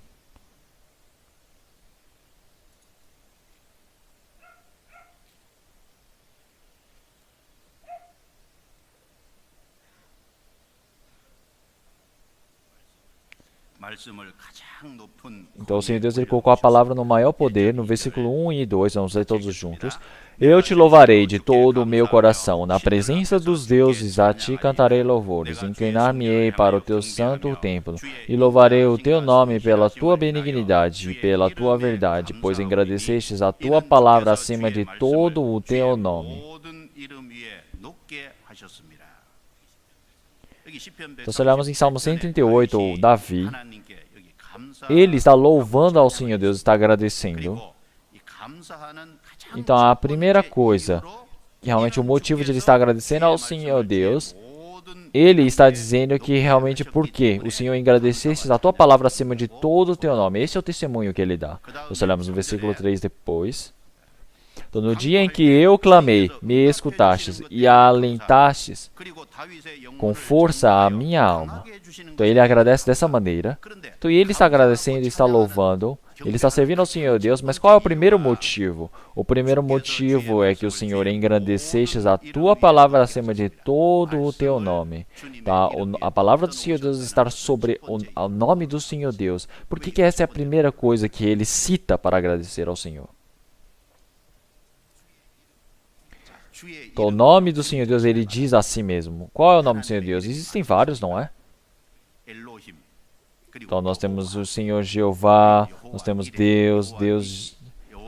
Então o Senhor Deus ele colocou a palavra no maior poder, no versículo 1 e 2, vamos ler todos juntos. Eu te louvarei de todo o meu coração, na presença dos deuses a ti cantarei louvores, inclinar-me-ei para o teu santo templo, e louvarei o teu nome pela tua benignidade e pela tua verdade, pois engrandecestes a tua palavra acima de todo o teu nome. Então, se olharmos em Salmo 138, Davi, ele está louvando ao Senhor Deus, está agradecendo. Então, a primeira coisa, realmente o motivo de ele estar agradecendo ao Senhor Deus, ele está dizendo que realmente por quê? O Senhor engrandeceste a tua palavra acima de todo o teu nome. Esse é o testemunho que ele dá. Se olharmos no versículo 3 depois. Então, no dia em que eu clamei, me escutastes e alentastes com força a minha alma. Então, ele agradece dessa maneira. Então, ele está agradecendo e está louvando. Ele está servindo ao Senhor Deus, mas qual é o primeiro motivo? O primeiro motivo é que o Senhor engrandecestes a tua palavra acima de todo o teu nome. Tá? A palavra do Senhor Deus está sobre o nome do Senhor Deus. Por que essa é a primeira coisa que ele cita para agradecer ao Senhor? Então, o nome do Senhor Deus, ele diz a si mesmo. Qual é o nome do Senhor Deus? Existem vários, não é? Então, nós temos o Senhor Jeová, nós temos Deus, Deus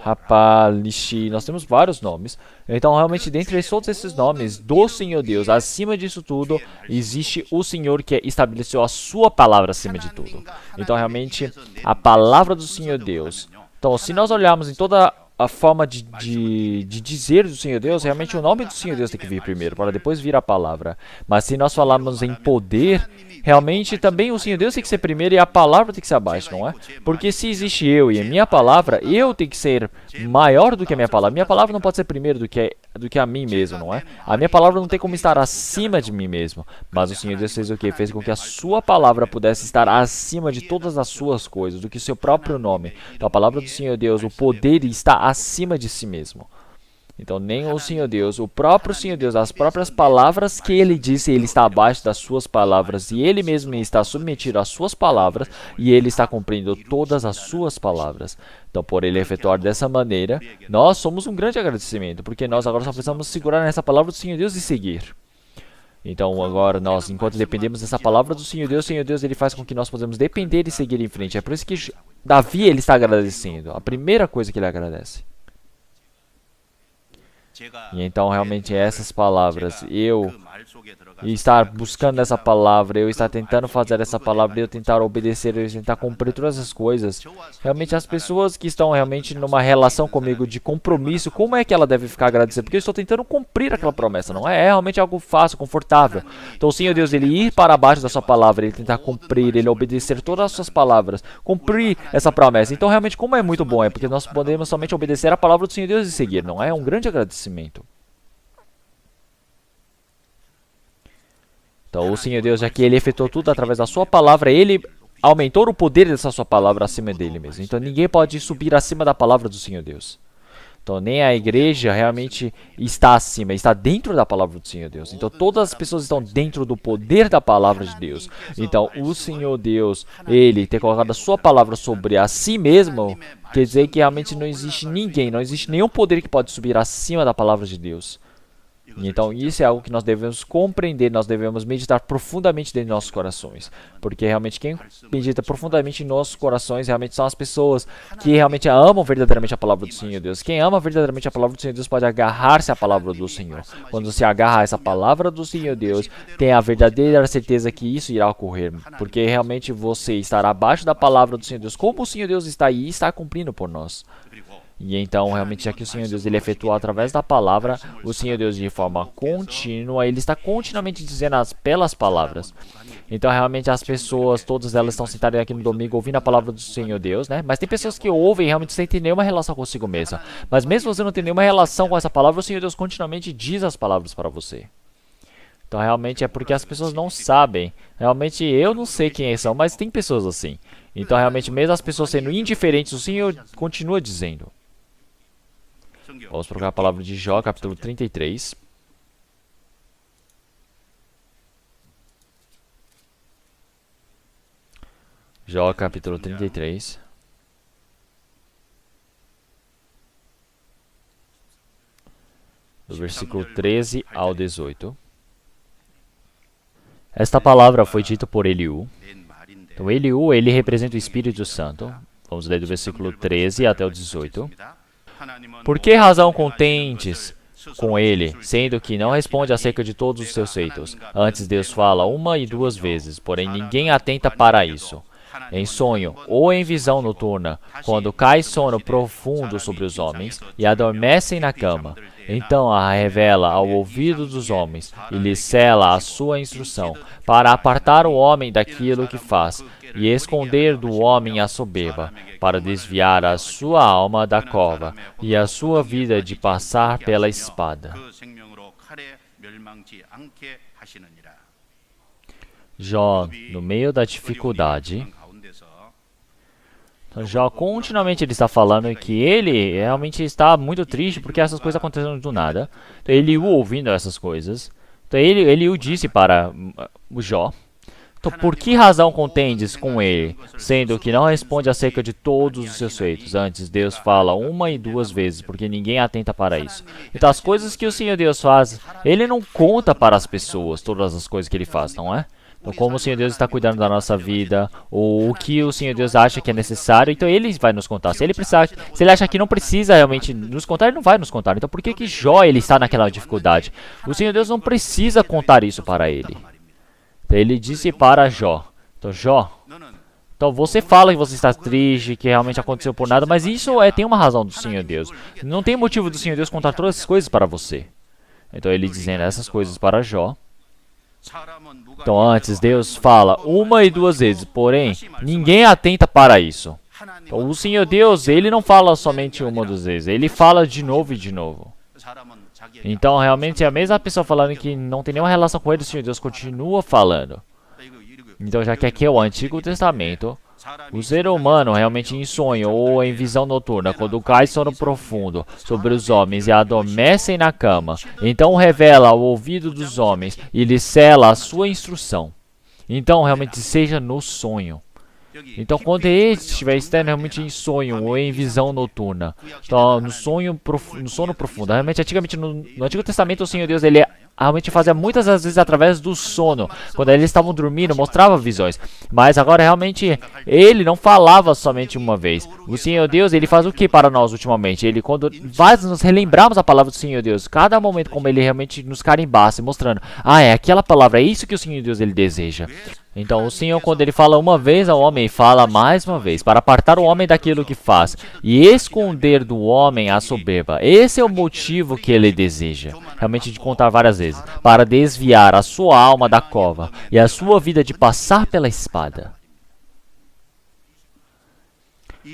Rapá, Lixi, nós temos vários nomes. Então, realmente, dentre todos esses nomes do Senhor Deus, acima disso tudo, existe o Senhor que estabeleceu a sua palavra acima de tudo. Então, realmente, a palavra do Senhor Deus. Então, se nós olharmos em toda a forma de dizer do Senhor Deus, realmente o nome do Senhor Deus tem que vir primeiro, para depois vir a palavra. Mas se nós falarmos em poder, realmente também o Senhor Deus tem que ser primeiro e a palavra tem que ser abaixo, não é? Porque se existe eu e a minha palavra, eu tenho que ser maior do que a minha palavra. Minha palavra não pode ser primeiro do que a mim mesmo, não é? A minha palavra não tem como estar acima de mim mesmo. Mas o Senhor Deus fez o quê? Fez com que a sua palavra pudesse estar acima de todas as suas coisas, do que o seu próprio nome. Então a palavra do Senhor Deus, o poder está acima de si mesmo. Então, nem o Senhor Deus, o próprio Senhor Deus, as próprias palavras que ele disse, ele está abaixo das suas palavras, e ele mesmo está submetido às suas palavras, e ele está cumprindo todas as suas palavras. Então, por ele efetuar dessa maneira, nós somos um grande agradecimento, porque nós agora só precisamos segurar nessa palavra do Senhor Deus e seguir. Então, agora nós, enquanto dependemos dessa palavra do Senhor Deus, ele faz com que nós possamos depender e seguir em frente. É por isso que Davi, ele está agradecendo. A primeira coisa que ele agradece. E então, realmente, essas palavras, eu estar buscando essa palavra, eu estar tentando fazer essa palavra, eu tentar obedecer, eu tentar cumprir todas essas coisas. Realmente, as pessoas que estão realmente numa relação comigo de compromisso, como é que ela deve ficar agradecida? Porque eu estou tentando cumprir aquela promessa, não é? É realmente algo fácil, confortável. Então, o Senhor Deus, ele ir para baixo da sua palavra, ele tentar cumprir, ele obedecer todas as suas palavras, cumprir essa promessa. Então, realmente, como é muito bom, é porque nós podemos somente obedecer a palavra do Senhor Deus e seguir, não é? É um grande agradecimento. Então, o Senhor Deus, já que ele efetuou tudo através da sua palavra, ele aumentou o poder dessa sua palavra acima dele mesmo. Então, ninguém pode subir acima da palavra do Senhor Deus. Então, nem a igreja realmente está acima, está dentro da palavra do Senhor Deus. Então, todas as pessoas estão dentro do poder da palavra de Deus. Então, o Senhor Deus, ele ter colocado a sua palavra sobre a si mesmo, quer dizer que realmente não existe ninguém, não existe nenhum poder que pode subir acima da palavra de Deus. Então, isso é algo que nós devemos compreender, nós devemos meditar profundamente dentro de nossos corações. Porque realmente quem medita profundamente em nossos corações realmente são as pessoas que realmente amam verdadeiramente a palavra do Senhor Deus. Quem ama verdadeiramente a palavra do Senhor Deus pode agarrar-se à palavra do Senhor. Quando se agarra a essa palavra do Senhor Deus, tem a verdadeira certeza que isso irá ocorrer. Porque realmente você estará abaixo da palavra do Senhor Deus, como o Senhor Deus está aí e está cumprindo por nós. E então, realmente, já que o Senhor Deus ele efetua através da palavra, o Senhor Deus de forma contínua, ele está continuamente dizendo pelas palavras. Então, realmente, as pessoas, todas elas estão sentadas aqui no domingo ouvindo a palavra do Senhor Deus, né? Mas tem pessoas que ouvem realmente sem ter nenhuma relação consigo mesma. Mas mesmo você não ter nenhuma relação com essa palavra, o Senhor Deus continuamente diz as palavras para você. Então, realmente, é porque as pessoas não sabem. Realmente, eu não sei quem são, mas tem pessoas assim. Então, realmente, mesmo as pessoas sendo indiferentes, o Senhor continua dizendo. Vamos procurar a palavra de Jó, capítulo 33. Jó, capítulo 33. Do versículo 13 ao 18. Esta palavra foi dita por Eliú. Então, Eliú, ele representa o Espírito Santo. Vamos ler do versículo 13 até o 18. Por que razão contendes com ele, sendo que não responde acerca de todos os seus feitos? Antes Deus fala uma e duas vezes, porém ninguém atenta para isso. Em sonho ou em visão noturna, quando cai sono profundo sobre os homens e adormecem na cama, então a revela ao ouvido dos homens e lhes sela a sua instrução, para apartar o homem daquilo que faz e esconder do homem a soberba, para desviar a sua alma da cova e a sua vida de passar pela espada. Jó, no meio da dificuldade, Jó continuamente ele está falando que ele realmente está muito triste porque essas coisas aconteceram do nada. Então ele ouvindo essas coisas. Então ele o disse para o Jó. Então por que razão contendes com ele, sendo que não responde acerca de todos os seus feitos? Antes Deus fala uma e duas vezes, porque ninguém atenta para isso. Então as coisas que o Senhor Deus faz, ele não conta para as pessoas todas as coisas que ele faz, não é? Então, como o Senhor Deus está cuidando da nossa vida, ou o que o Senhor Deus acha que é necessário, então Ele vai nos contar. Se Ele acha que não precisa realmente nos contar, Ele não vai nos contar. Então, por que Jó ele está naquela dificuldade? O Senhor Deus não precisa contar isso para ele. Então, ele disse para Jó. Então, Jó, então você fala que você está triste, que realmente aconteceu por nada, mas isso tem uma razão do Senhor Deus. Não tem motivo do Senhor Deus contar todas essas coisas para você. Então, ele dizendo essas coisas para Jó. Então antes Deus fala uma e duas vezes, porém ninguém atenta para isso. Então o Senhor Deus, Ele não fala somente uma ou duas vezes, Ele fala de novo e de novo. Então realmente é a mesma pessoa falando que não tem nenhuma relação com Ele, o Senhor Deus continua falando. Então já que aqui é o Antigo Testamento, o ser humano realmente em sonho ou em visão noturna, quando cai sono profundo sobre os homens e adormecem na cama, então revela ao ouvido dos homens e lhes sela a sua instrução. Então realmente seja no sonho. Então quando ele estiver estando realmente em sonho ou em visão noturna, então, no sono profundo, realmente antigamente no Antigo Testamento o Senhor Deus ele realmente fazia muitas das vezes através do sono, quando eles estavam dormindo, mostrava visões, mas agora realmente ele não falava somente uma vez. O Senhor Deus ele faz o que para nós ultimamente? Ele quando faz nos relembrarmos a palavra do Senhor Deus, cada momento como ele realmente nos carimbasse, mostrando, é aquela palavra, é isso que o Senhor Deus ele deseja. Então o Senhor quando ele fala uma vez ao homem, fala mais uma vez, para apartar o homem daquilo que faz e esconder do homem a soberba. Esse é o motivo que ele deseja, realmente de contar várias vezes, para desviar a sua alma da cova e a sua vida de passar pela espada.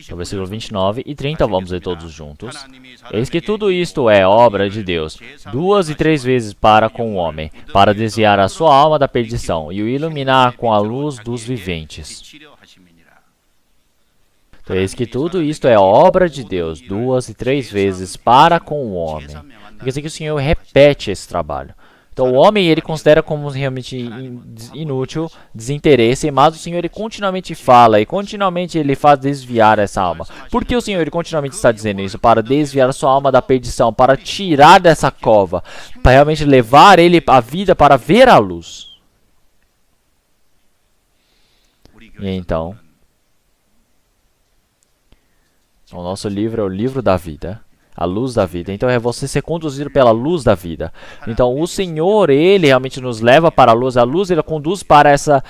No versículo 29 e 30, vamos ler todos juntos. Eis que tudo isto é obra de Deus, 2 e 3 vezes para com o homem, para desviar a sua alma da perdição e o iluminar com a luz dos viventes. Então, eis que tudo isto é obra de Deus, 2 e 3 vezes para com o homem. Quer dizer que o Senhor repete esse trabalho. Então o homem ele considera como realmente inútil, desinteresse, mas o Senhor ele continuamente fala e continuamente ele faz desviar essa alma. Por que o Senhor ele continuamente está dizendo isso? Para desviar a sua alma da perdição, para tirar dessa cova, para realmente levar ele a vida para ver a luz. E então, o nosso livro é o livro da vida. A luz da vida. Então é você ser conduzido pela luz da vida. Então o Senhor, ele realmente nos leva para a luz. A luz, ele conduz para essa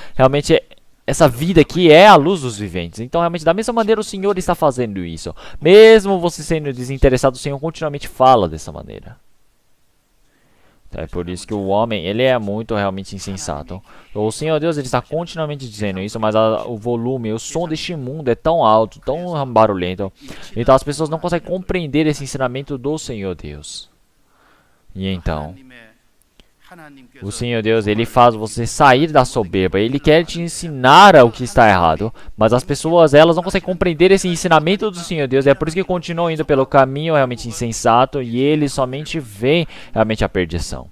vida que é a luz dos viventes. Então realmente da mesma maneira o Senhor está fazendo isso. Mesmo você sendo desinteressado, o Senhor continuamente fala dessa maneira. Então, é por isso que o homem, ele é muito realmente insensato. O Senhor Deus, ele está continuamente dizendo isso, mas o volume, o som deste mundo é tão alto, tão barulhento. Então as pessoas não conseguem compreender esse ensinamento do Senhor Deus. E então, o Senhor Deus, ele faz você sair da soberba. Ele quer te ensinar o que está errado. Mas as pessoas, elas não conseguem compreender esse ensinamento do Senhor Deus. É por isso que continuam indo pelo caminho realmente insensato. E eles somente veem realmente a perdição.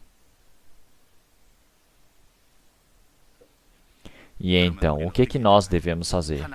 E então, o que nós devemos fazer?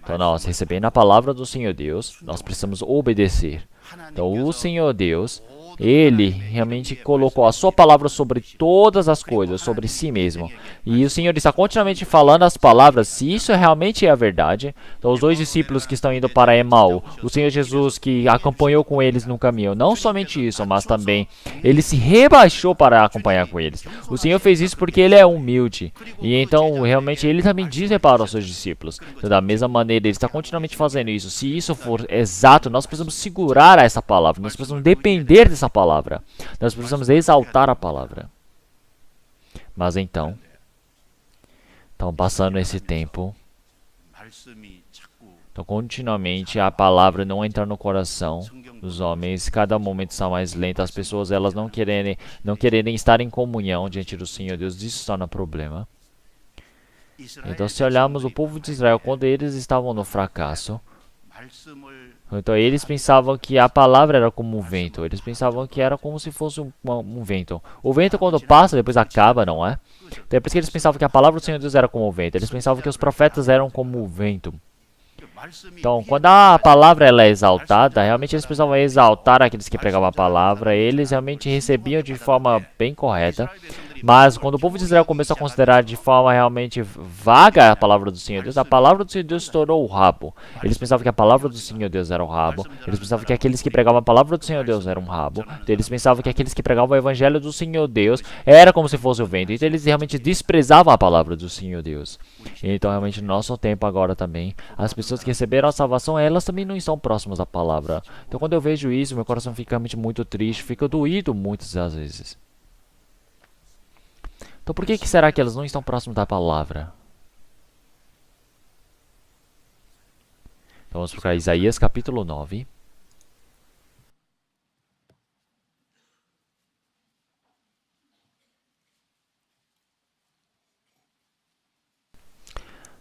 Então, nós recebendo a palavra do Senhor Deus, nós precisamos obedecer. Então, o Senhor Deus, ele realmente colocou a sua palavra sobre todas as coisas, sobre si mesmo. E o Senhor está continuamente falando as palavras, se isso realmente é a verdade. Então, os 2 discípulos que estão indo para Emaú, o Senhor Jesus que acompanhou com eles no caminho, não somente isso, mas também ele se rebaixou para acompanhar com eles. O Senhor fez isso porque ele é humilde. E então, realmente, ele também diz para os seus discípulos. Então, da mesma maneira, ele está continuamente fazendo isso. Se isso for exato, nós precisamos segurar essa palavra, nós precisamos depender dessa palavra. Nós precisamos exaltar a palavra. Mas então passando esse tempo, então continuamente a palavra não entra no coração dos homens, cada momento está mais lento, as pessoas elas não quererem estar em comunhão diante do Senhor Deus, isso está no problema. Então se olharmos o povo de Israel, quando eles estavam no fracasso, então eles pensavam que a palavra era como um vento. Eles pensavam que era como se fosse um vento. O vento quando passa, depois acaba, não é? Então é por isso que eles pensavam que a palavra do Senhor Deus era como o vento. Eles pensavam que os profetas eram como o vento. Então, quando a palavra ela é exaltada, realmente eles precisavam exaltar aqueles que pregavam a palavra. Eles realmente recebiam de forma bem correta. Mas quando o povo de Israel começou a considerar de forma realmente vaga a palavra do Senhor Deus, a palavra do Senhor Deus estourou o rabo. Eles pensavam que a palavra do Senhor Deus era o rabo. Eles pensavam que aqueles que pregavam a palavra do Senhor Deus eram um rabo. Então, eles pensavam que aqueles que pregavam o evangelho do Senhor Deus era como se fosse o vento. Então eles realmente desprezavam a palavra do Senhor Deus. Então realmente no nosso tempo agora também, as pessoas que receberam a salvação, elas também não estão próximas da palavra. Então quando eu vejo isso, meu coração fica realmente muito triste, fica doído muitas das vezes. Então por que será que elas não estão próximas da palavra? Então vamos procurar Isaías capítulo 9.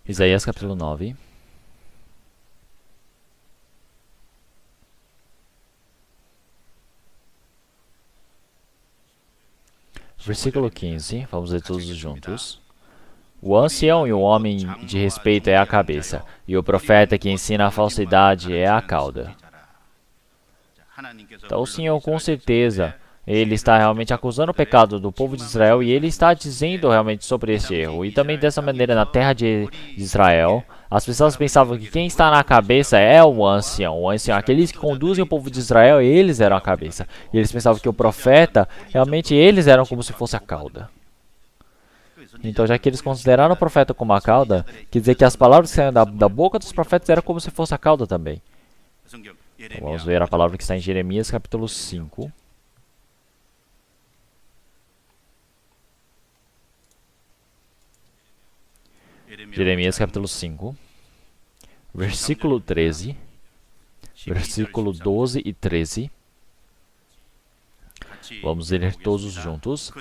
Isaías capítulo 9. Versículo 15, vamos ler todos juntos. O ancião e o homem de respeito é a cabeça, e o profeta que ensina a falsidade é a cauda. Então o Senhor, com certeza, ele está realmente acusando o pecado do povo de Israel e ele está dizendo realmente sobre esse erro. E também dessa maneira, na terra de Israel, as pessoas pensavam que quem está na cabeça é o ancião. O ancião, aqueles que conduzem o povo de Israel, eles eram a cabeça. E eles pensavam que o profeta, realmente eles eram como se fosse a cauda. Então, já que eles consideraram o profeta como a cauda, quer dizer que as palavras que saíam da boca dos profetas eram como se fosse a cauda também. Então, vamos ver a palavra que está em Jeremias capítulo 5. Jeremias capítulo 5, versículo 13, versículo 12 e 13. Vamos ler todos juntos.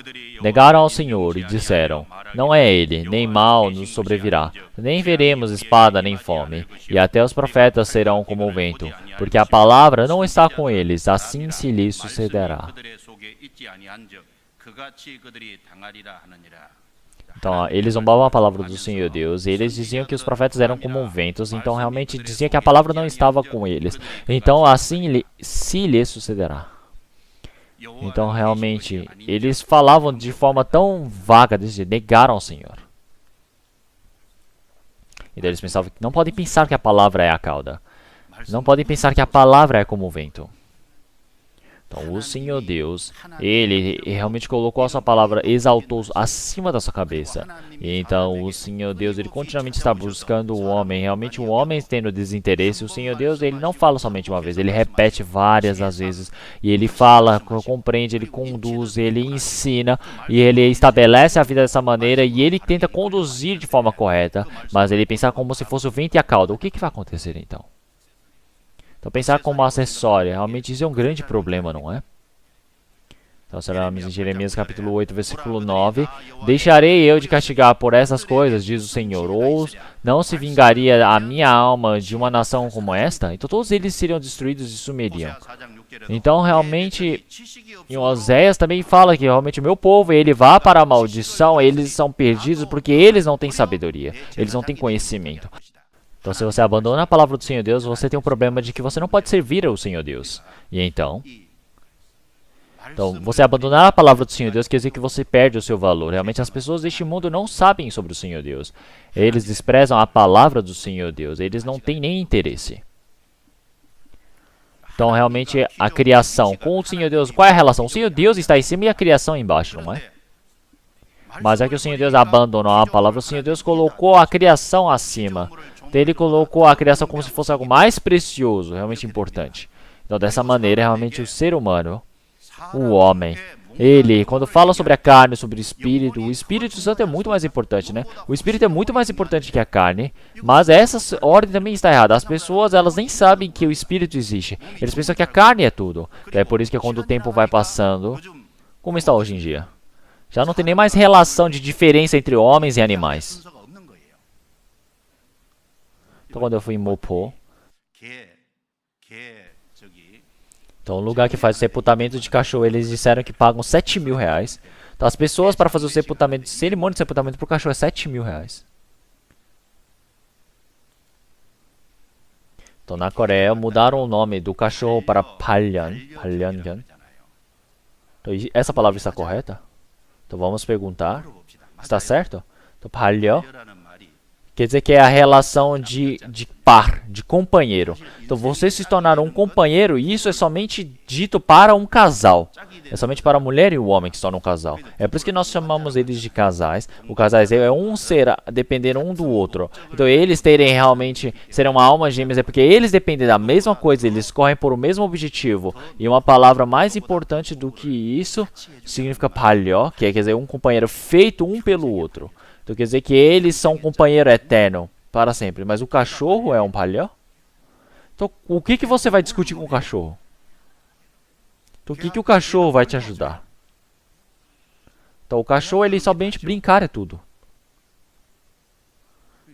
Negaram ao Senhor e disseram: não é ele, nem mal nos sobrevirá, nem veremos espada nem fome, e até os profetas serão como o vento, porque a palavra não está com eles, assim se lhes sucederá. Então, eles zombavam a palavra do Senhor Deus, e eles diziam que os profetas eram como ventos, então realmente dizia que a palavra não estava com eles. Então, assim se lhes sucederá. Então, realmente, eles falavam de forma tão vaga, negaram ao Senhor. Então, eles pensavam que não podem pensar que a palavra é a cauda. Não podem pensar que a palavra é como o vento. Então, o Senhor Deus, Ele realmente colocou a sua palavra, exaltou acima da sua cabeça. E então, o Senhor Deus, Ele continuamente está buscando o homem. Realmente, o homem tendo desinteresse. O Senhor Deus, Ele não fala somente uma vez, Ele repete várias das vezes. E Ele fala, compreende, Ele conduz, Ele ensina. E Ele estabelece a vida dessa maneira. E Ele tenta conduzir de forma correta. Mas Ele pensa como se fosse o vento e a cauda. O que vai acontecer então? Então, pensar como acessório, realmente isso é um grande problema, não é? Então, seremos em Jeremias capítulo 8, versículo 9. Deixarei eu de castigar por essas coisas, diz o Senhor, ou não se vingaria a minha alma de uma nação como esta? Então, todos eles seriam destruídos e sumiriam. Então, realmente, em Oséias também fala que realmente o meu povo, ele vai para a maldição, eles são perdidos porque eles não têm sabedoria, eles não têm conhecimento. Então, se você abandona a palavra do Senhor Deus, você tem um problema de que você não pode servir ao Senhor Deus. E então, você abandonar a palavra do Senhor Deus quer dizer que você perde o seu valor. Realmente, as pessoas deste mundo não sabem sobre o Senhor Deus. Eles desprezam a palavra do Senhor Deus. Eles não têm nem interesse. Então, realmente, a criação com o Senhor Deus, qual é a relação? O Senhor Deus está em cima e a criação embaixo, não é? Mas é que o Senhor Deus abandonou a palavra, o Senhor Deus colocou a criação acima. Então, Ele colocou a criação como se fosse algo mais precioso, realmente importante. Então, dessa maneira, realmente o ser humano, o homem, ele, quando fala sobre a carne, sobre o Espírito Santo é muito mais importante, né? O Espírito é muito mais importante que a carne, mas essa ordem também está errada. As pessoas, elas nem sabem que o Espírito existe. Eles pensam que a carne é tudo. Então, é por isso que quando o tempo vai passando, como está hoje em dia? Já não tem nem mais relação de diferença entre homens e animais. Então, quando eu fui em Mopo, então, o lugar que faz o sepultamento de cachorro, eles disseram que pagam 7 mil reais. Então, as pessoas para fazer o sepultamento, cerimônia de sepultamento para o cachorro é 7 mil reais. Então, na Coreia, mudaram o nome do cachorro para Palyangan. Então, essa palavra está correta? Então, vamos perguntar. Está certo? Então, Palyo quer dizer que é a relação de par, de companheiro. Então você se tornar um companheiro, e isso é somente dito para um casal. É somente para a mulher e o homem que se tornam um casal. É por isso que nós chamamos eles de casais. O casais é um ser depender um do outro. Então eles terem realmente, serem uma alma gêmeas, é porque eles dependem da mesma coisa, eles correm por o mesmo objetivo. E uma palavra mais importante do que isso significa palhó, que quer dizer um companheiro feito um pelo outro. Então quer dizer que eles são um companheiro eterno para sempre. Mas o cachorro é um palhó? Então o que você vai discutir com o cachorro? Então o que o cachorro vai te ajudar? Então o cachorro, ele somente brincar é tudo.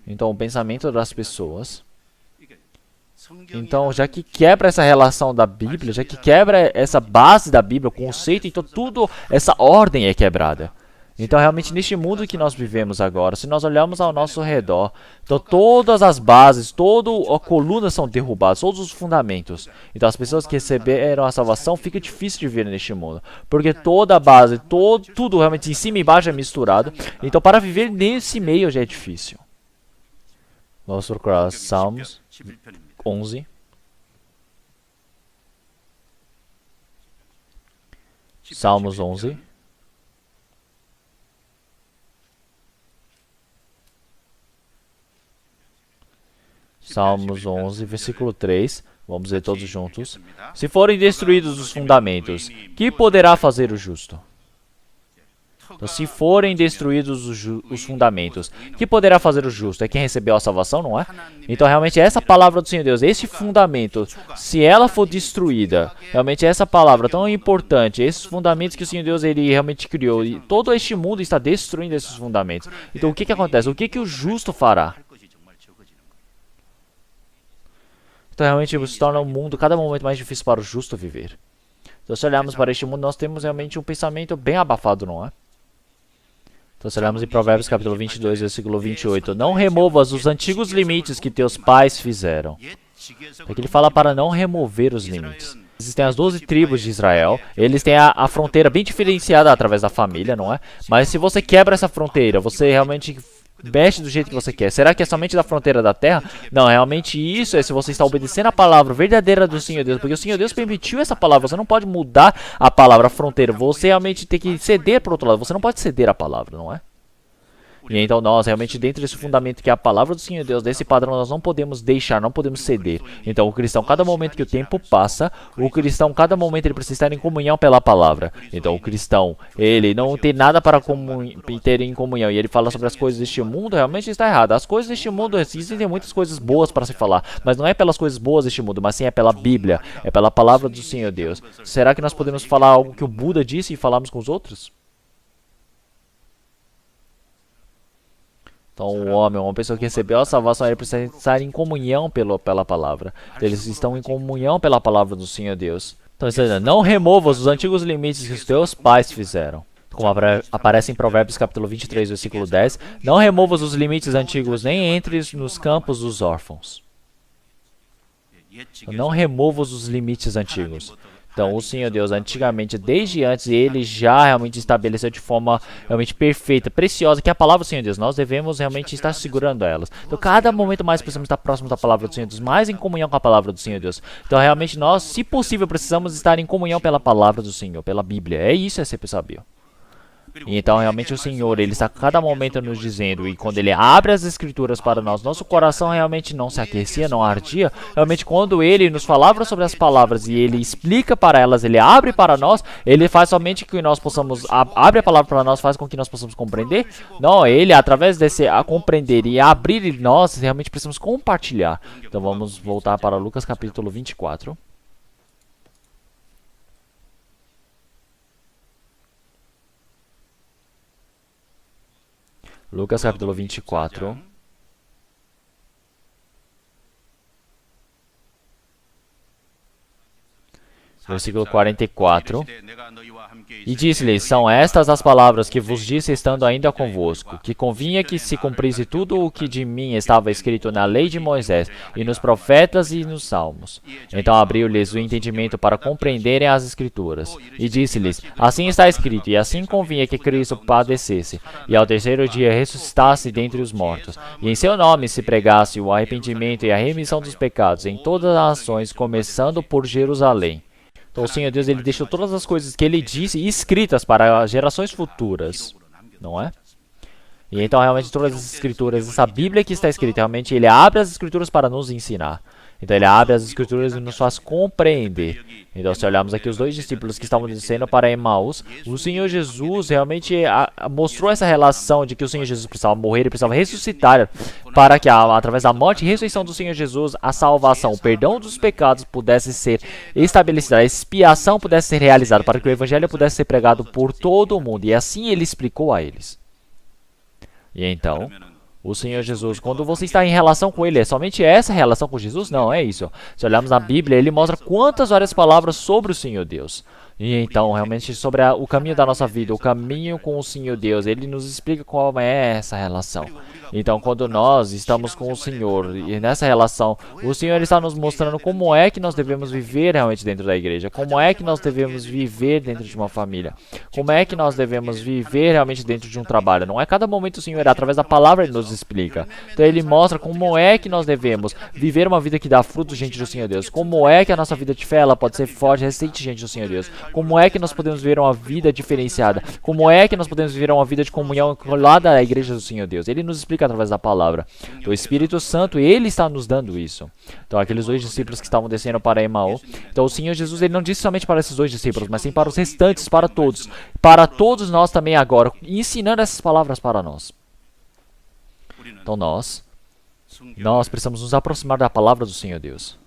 Então o pensamento das pessoas. Então já que quebra essa relação da Bíblia, já que quebra essa base da Bíblia, o conceito, então tudo, essa ordem é quebrada. Então realmente neste mundo que nós vivemos agora, se nós olharmos ao nosso redor, então todas as bases, toda a coluna são derrubadas, todos os fundamentos. Então as pessoas que receberam a salvação, fica difícil de ver neste mundo, porque toda a base, tudo realmente em cima e embaixo é misturado. Então para viver nesse meio já é difícil. Vamos procurar Salmos 11. Salmos 11. Salmos 11, versículo 3. Vamos ler todos juntos. Se forem destruídos os fundamentos, que poderá fazer o justo? Então, se forem destruídos os fundamentos, que poderá fazer o justo? É quem recebeu a salvação, não é? Então, realmente, essa palavra do Senhor Deus, esse fundamento, se ela for destruída, realmente essa palavra tão importante, esses fundamentos que o Senhor Deus ele realmente criou, e todo este mundo está destruindo esses fundamentos. Então, o que acontece? O que o justo fará? Então realmente se torna o mundo cada momento mais difícil para o justo viver. Então se olharmos para este mundo, nós temos realmente um pensamento bem abafado, não é? Então se olharmos em Provérbios capítulo 22, versículo 28. Não removas os antigos limites que teus pais fizeram. Aqui ele fala para não remover os limites. Existem as 12 tribos de Israel, eles têm a fronteira bem diferenciada através da família, não é? Mas se você quebra essa fronteira, você realmente mexe do jeito que você quer. Será que é somente da fronteira da terra? Não, realmente isso é se você está obedecendo a palavra verdadeira do Senhor Deus. Porque o Senhor Deus permitiu essa palavra. Você não pode mudar a palavra fronteira. Você realmente tem que ceder para o outro lado. Você não pode ceder a palavra, não é? E então nós, realmente, dentro desse fundamento que é a palavra do Senhor Deus, desse padrão, nós não podemos deixar, não podemos ceder. Então o cristão, cada momento que o tempo passa, o cristão, cada momento ele precisa estar em comunhão pela palavra. Então o cristão, ele não tem nada para ter em comunhão, e ele fala sobre as coisas deste mundo, realmente está errado. As coisas deste mundo, existem muitas coisas boas para se falar, mas não é pelas coisas boas deste mundo, mas sim é pela Bíblia, é pela palavra do Senhor Deus. Será que nós podemos falar algo que o Buda disse e falarmos com os outros? Então, o homem, uma pessoa que recebeu a salvação, ele precisa estar em comunhão pela palavra. Eles estão em comunhão pela palavra do Senhor Deus. Então, não removas os antigos limites que os teus pais fizeram. Como aparece em Provérbios capítulo 23, versículo 10. Não removas os limites antigos, nem entres nos campos dos órfãos. Não removas os limites antigos. Então, o Senhor Deus, antigamente, desde antes, ele já realmente estabeleceu de forma realmente perfeita, preciosa, que é a palavra do Senhor Deus. Nós devemos realmente estar segurando elas. Então, cada momento mais precisamos estar próximos da palavra do Senhor Deus, mais em comunhão com a palavra do Senhor Deus. Então, realmente, nós, se possível, precisamos estar em comunhão pela palavra do Senhor, pela Bíblia. É isso, é ser sábio. E então, realmente, o Senhor, ele está a cada momento nos dizendo, e quando ele abre as Escrituras para nós, nosso coração realmente não se aquecia, não ardia. Realmente, quando ele nos falava sobre as palavras e ele explica para elas, ele abre para nós, ele faz somente que nós possamos, abre a palavra para nós, faz com que nós possamos compreender. Não, ele, através desse a compreender e abrir, nós realmente precisamos compartilhar. Então, vamos voltar para Lucas capítulo 24. Lucas capítulo 24. Versículo 44. E disse-lhes, são estas as palavras que vos disse estando ainda convosco, que convinha que se cumprisse tudo o que de mim estava escrito na lei de Moisés, e nos profetas e nos salmos. Então abriu-lhes o entendimento para compreenderem as Escrituras. E disse-lhes, assim está escrito, e assim convinha que Cristo padecesse, e ao terceiro dia ressuscitasse dentre os mortos, e em seu nome se pregasse o arrependimento e a remissão dos pecados em todas as nações, começando por Jerusalém. Então o Senhor Deus, ele deixou todas as coisas que ele disse escritas para gerações futuras, não é? E então realmente todas as escrituras, essa Bíblia que está escrita, realmente ele abre as escrituras para nos ensinar. Então ele abre as escrituras e nos faz compreender. Então se olharmos aqui os dois discípulos que estavam descendo para Emaús, o Senhor Jesus realmente mostrou essa relação de que o Senhor Jesus precisava morrer, ele precisava ressuscitar, para que através da morte e ressurreição do Senhor Jesus, a salvação, o perdão dos pecados pudesse ser estabelecida, a expiação pudesse ser realizada, para que o Evangelho pudesse ser pregado por todo o mundo. E assim ele explicou a eles. E então, o Senhor Jesus, quando você está em relação com Ele, é somente essa relação com Jesus? Não, é isso. Se olharmos na Bíblia, Ele mostra quantas várias palavras sobre o Senhor Deus. E então, realmente, sobre o caminho da nossa vida, o caminho com o Senhor Deus, Ele nos explica qual é essa relação. Então, quando nós estamos com o Senhor e nessa relação, o Senhor está nos mostrando como é que nós devemos viver realmente dentro da igreja, como é que nós devemos viver dentro de uma família, como é que nós devemos viver realmente dentro de um trabalho. Não é cada momento o Senhor, através da palavra, Ele nos explica. Então, Ele mostra como é que nós devemos viver uma vida que dá frutos diante do Senhor Deus, como é que a nossa vida de fé ela pode ser forte, recente diante do Senhor Deus, como é que nós podemos viver uma vida diferenciada, como é que nós podemos viver uma vida de comunhão lá da igreja do Senhor Deus. Ele nos explica através da palavra. Então, o Espírito Santo, ele está nos dando isso. Então, aqueles dois discípulos que estavam descendo para Emaú. Então, o Senhor Jesus, ele não disse somente para esses dois discípulos, mas sim para os restantes, para todos nós também agora, ensinando essas palavras para nós. Então, nós precisamos nos aproximar da palavra do Senhor Deus.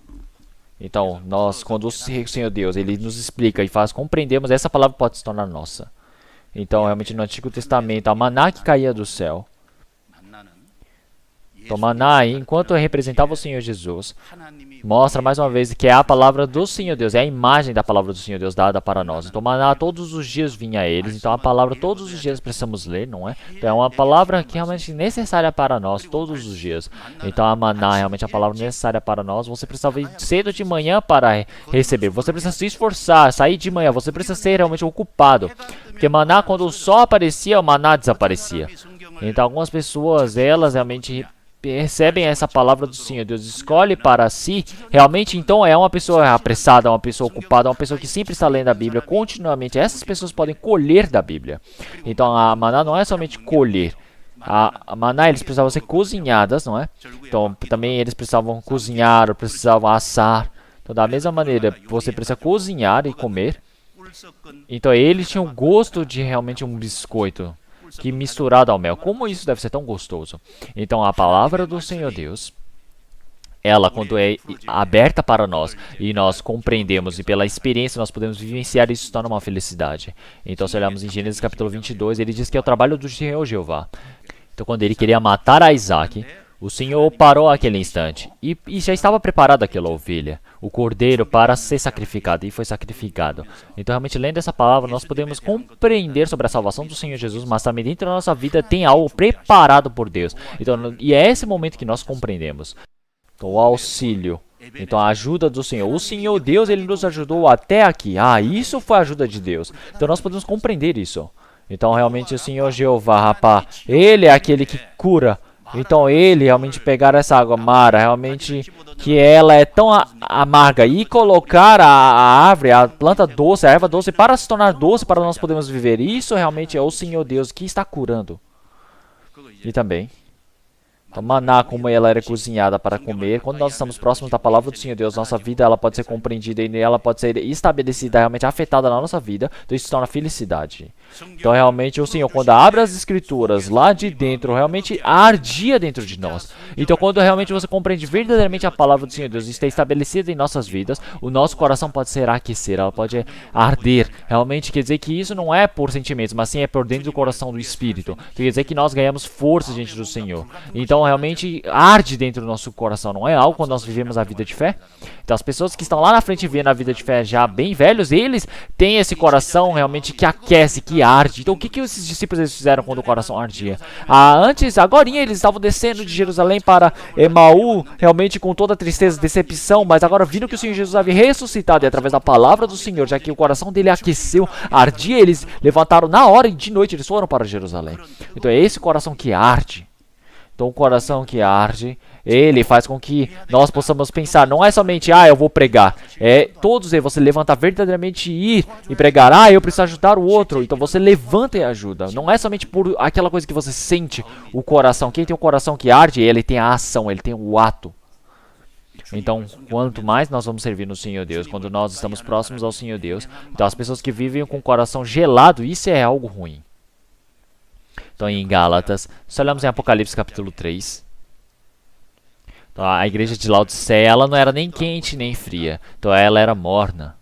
Então, quando o Senhor Deus, ele nos explica e faz compreendemos, essa palavra pode se tornar nossa. Então, realmente, no Antigo Testamento, a maná que caía do céu. Então, maná, enquanto representava o Senhor Jesus, mostra mais uma vez que é a palavra do Senhor Deus, é a imagem da palavra do Senhor Deus dada para nós. Então, maná todos os dias vinha a eles, então a palavra todos os dias precisamos ler, não é? Então, é uma palavra que realmente necessária para nós todos os dias. Então, a maná realmente é a palavra necessária para nós. Você precisa vir cedo de manhã para receber, você precisa se esforçar, sair de manhã, você precisa ser realmente ocupado. Porque maná, quando o sol aparecia, o maná desaparecia. Então, algumas pessoas, elas realmente recebem essa palavra do Senhor Deus, escolhe para si, realmente então é uma pessoa apressada, uma pessoa ocupada, uma pessoa que sempre está lendo a Bíblia continuamente. Essas pessoas podem colher da Bíblia. Então a maná não é somente colher, a maná eles precisavam ser cozinhadas, não é? Então também eles precisavam cozinhar, precisavam assar. Então da mesma maneira você precisa cozinhar e comer. Então eles tinham o gosto de realmente um biscoito que misturado ao mel. Como isso deve ser tão gostoso? Então a palavra do Senhor Deus, ela quando é aberta para nós e nós compreendemos e pela experiência nós podemos vivenciar isso, se torna uma felicidade. Então se olharmos em Gênesis capítulo 22, ele diz que é o trabalho do Senhor Jeová. Então quando ele queria matar a Isaac, o Senhor parou aquele instante e já estava preparada aquela ovelha, o cordeiro para ser sacrificado, e foi sacrificado. Então realmente lendo essa palavra nós podemos compreender sobre a salvação do Senhor Jesus, mas também dentro da nossa vida tem algo preparado por Deus. Então, e é esse momento que nós compreendemos. Então o auxílio, então a ajuda do Senhor. O Senhor Deus, ele nos ajudou até aqui. Isso foi a ajuda de Deus. Então nós podemos compreender isso. Então realmente o Senhor Jeová, rapaz, ele é aquele que cura. Então ele realmente pegar essa água mara, realmente que ela é tão amarga, e colocar a árvore, a planta doce, a erva doce, para se tornar doce, para nós podermos viver. Isso realmente é o Senhor Deus que está curando. E também, então, maná, como ela era cozinhada para comer, quando nós estamos próximos da palavra do Senhor Deus, nossa vida ela pode ser compreendida e ela pode ser estabelecida, realmente afetada na nossa vida, então isso se torna felicidade. Então realmente o Senhor, quando abre as escrituras lá de dentro, realmente ardia dentro de nós. Então quando realmente você compreende verdadeiramente a palavra do Senhor Deus está estabelecida em nossas vidas, o nosso coração pode ser aquecer, ela pode arder. Realmente quer dizer que isso não é por sentimentos, mas sim é por dentro do coração do Espírito. Quer dizer que nós ganhamos força diante do Senhor. Então realmente arde dentro do nosso coração, não é algo quando nós vivemos a vida de fé? Então as pessoas que estão lá na frente vivendo a vida de fé já bem velhos, eles têm esse coração realmente que aquece, que arde. Então o que esses discípulos eles fizeram quando o coração ardia? Agorinha eles estavam descendo de Jerusalém para Emaú, realmente com toda a tristeza, decepção, mas agora viram que o Senhor Jesus havia ressuscitado e através da palavra do Senhor, já que o coração dele aqueceu, ardia, eles levantaram na hora e de noite eles foram para Jerusalém. Então é esse coração que arde. Então o coração que arde, ele faz com que nós possamos pensar, não é somente, eu vou pregar. É todos eles, você levanta verdadeiramente e ir e pregar. Eu preciso ajudar o outro. Então você levanta e ajuda. Não é somente por aquela coisa que você sente o coração. Quem tem o coração que arde, ele tem a ação, ele tem o ato. Então, quanto mais nós vamos servir no Senhor Deus, quando nós estamos próximos ao Senhor Deus, então as pessoas que vivem com o coração gelado, isso é algo ruim. Então, em Gálatas, se olhamos em Apocalipse capítulo 3, então, a igreja de Laodiceia, ela não era nem quente nem fria, então ela era morna.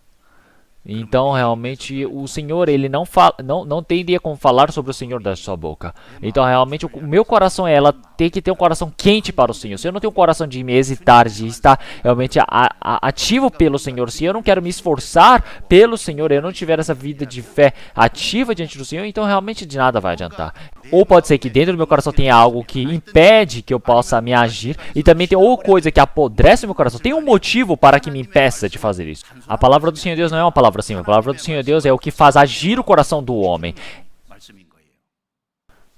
Então, realmente, o Senhor, ele não teria como falar sobre o Senhor da sua boca. Então, realmente, o meu coração, ela tem que ter um coração quente para o Senhor. Se eu não tenho um coração de me hesitar, de estar realmente ativo pelo Senhor, se eu não quero me esforçar pelo Senhor, eu não tiver essa vida de fé ativa diante do Senhor, então realmente de nada vai adiantar. Ou pode ser que dentro do meu coração tenha algo que impede que eu possa me agir, e também tem outra coisa que apodrece o meu coração. Tem um motivo para que me impeça de fazer isso. A palavra do Senhor Deus não é uma palavra assim. A palavra do Senhor Deus é o que faz agir o coração do homem.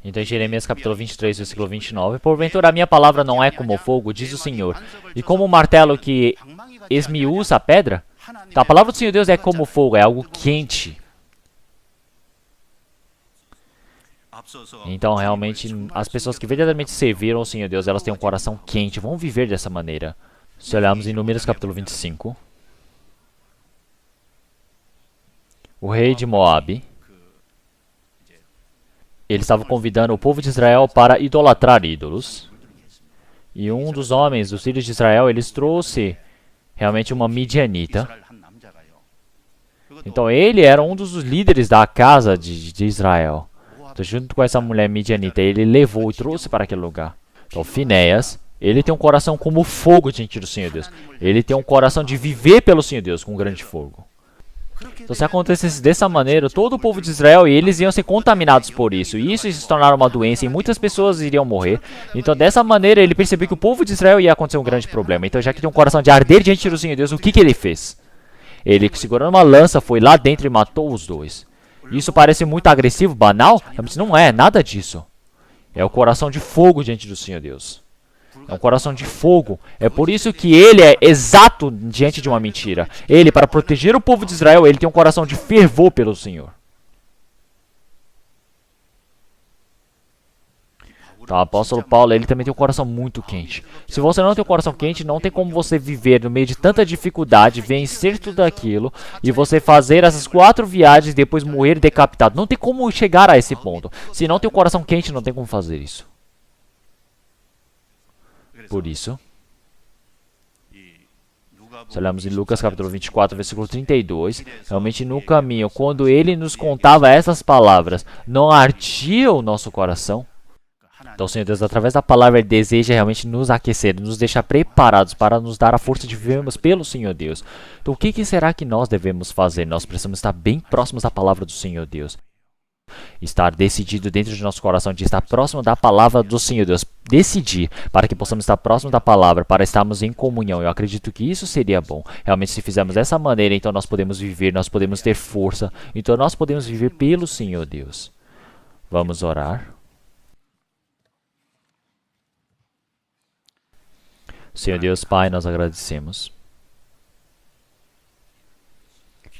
Então, em Jeremias capítulo 23, versículo 29, porventura a minha palavra não é como o fogo, diz o Senhor, e como o martelo que esmiuça a pedra? Então, a palavra do Senhor Deus é como o fogo, é algo quente. Então, realmente, as pessoas que verdadeiramente serviram ao Senhor Deus, elas têm um coração quente, vão viver dessa maneira. Se olharmos em Números capítulo 25, o rei de Moabe, ele estava convidando o povo de Israel para idolatrar ídolos. E um dos homens, dos filhos de Israel, eles trouxe realmente uma midianita. Então ele era um dos líderes da casa de Israel. Então, junto com essa mulher midianita, ele levou e trouxe para aquele lugar. Então Finéias, ele tem um coração como fogo diante do Senhor Deus. Ele tem um coração de viver pelo Senhor Deus com um grande fogo. Então, se acontecesse dessa maneira, todo o povo de Israel, eles iam ser contaminados por isso. E isso se tornaria uma doença e muitas pessoas iriam morrer. Então, dessa maneira, ele percebeu que o povo de Israel ia acontecer um grande problema. Então, já que tem um coração de arder diante do Senhor Deus, o que ele fez? Ele, segurando uma lança, foi lá dentro e matou os dois. Isso parece muito agressivo, banal? Mas não é, nada disso. É o coração de fogo diante do Senhor Deus. É um coração de fogo. É por isso que ele é exato diante de uma mentira. Ele, para proteger o povo de Israel, ele tem um coração de fervor pelo Senhor. Então, o apóstolo Paulo, ele também tem um coração muito quente. Se você não tem um coração quente, não tem como você viver no meio de tanta dificuldade, vencer tudo aquilo, e você fazer essas 4 viagens e depois morrer decapitado. Não tem como chegar a esse ponto. Se não tem um coração quente, não tem como fazer isso. Por isso, se olharmos em Lucas capítulo 24, versículo 32, realmente no caminho, quando ele nos contava essas palavras, não ardia o nosso coração? Então, Senhor Deus, através da palavra, ele deseja realmente nos aquecer, nos deixar preparados para nos dar a força de vivermos pelo Senhor Deus. Então, o que será que nós devemos fazer? Nós precisamos estar bem próximos da palavra do Senhor Deus. Estar decidido dentro de nosso coração de estar próximo da palavra do Senhor Deus. Decidir para que possamos estar próximo da palavra, para estarmos em comunhão. Eu acredito que isso seria bom. Realmente, se fizermos dessa maneira, então nós podemos viver, nós podemos ter força. Então nós podemos viver pelo Senhor Deus. Vamos orar. Senhor Deus, Pai, nós agradecemos.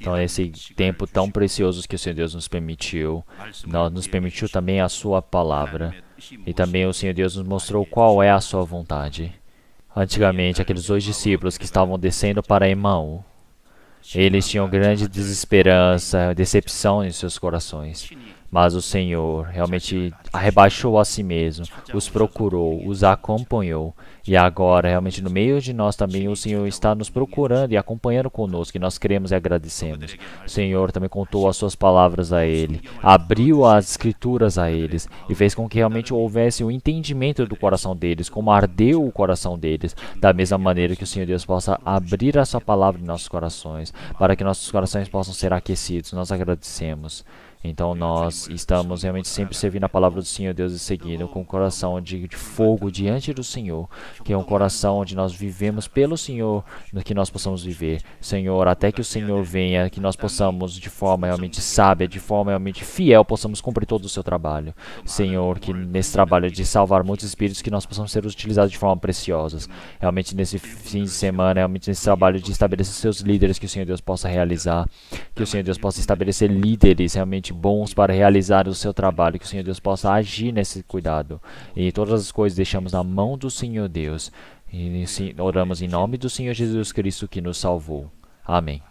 Então, esse tempo tão precioso que o Senhor Deus nos permitiu também a sua palavra. E também o Senhor Deus nos mostrou qual é a sua vontade. Antigamente, aqueles 2 discípulos que estavam descendo para Emaú, eles tinham grande desesperança, decepção em seus corações. Mas o Senhor realmente rebaixou a si mesmo, os procurou, os acompanhou. E agora, realmente, no meio de nós também, o Senhor está nos procurando e acompanhando conosco, e nós cremos e agradecemos. O Senhor também contou as suas palavras a ele, abriu as escrituras a eles e fez com que realmente houvesse o entendimento do coração deles, como ardeu o coração deles, da mesma maneira que o Senhor Deus possa abrir a sua palavra em nossos corações, para que nossos corações possam ser aquecidos. Nós agradecemos. Então nós estamos realmente sempre servindo a palavra do Senhor Deus e seguindo com um coração de fogo diante do Senhor, que é um coração onde nós vivemos pelo Senhor, no que nós possamos viver. Senhor, até que o Senhor venha, que nós possamos de forma realmente sábia, de forma realmente fiel, possamos cumprir todo o seu trabalho. Senhor, que nesse trabalho de salvar muitos espíritos, que nós possamos ser utilizados de forma preciosas. Realmente nesse fim de semana, realmente nesse trabalho de estabelecer seus líderes, que o Senhor Deus possa realizar, que o Senhor Deus possa estabelecer líderes realmente bons para realizar o seu trabalho, que o Senhor Deus possa agir nesse cuidado. E todas as coisas deixamos na mão do Senhor Deus. E oramos em nome do Senhor Jesus Cristo que nos salvou. Amém.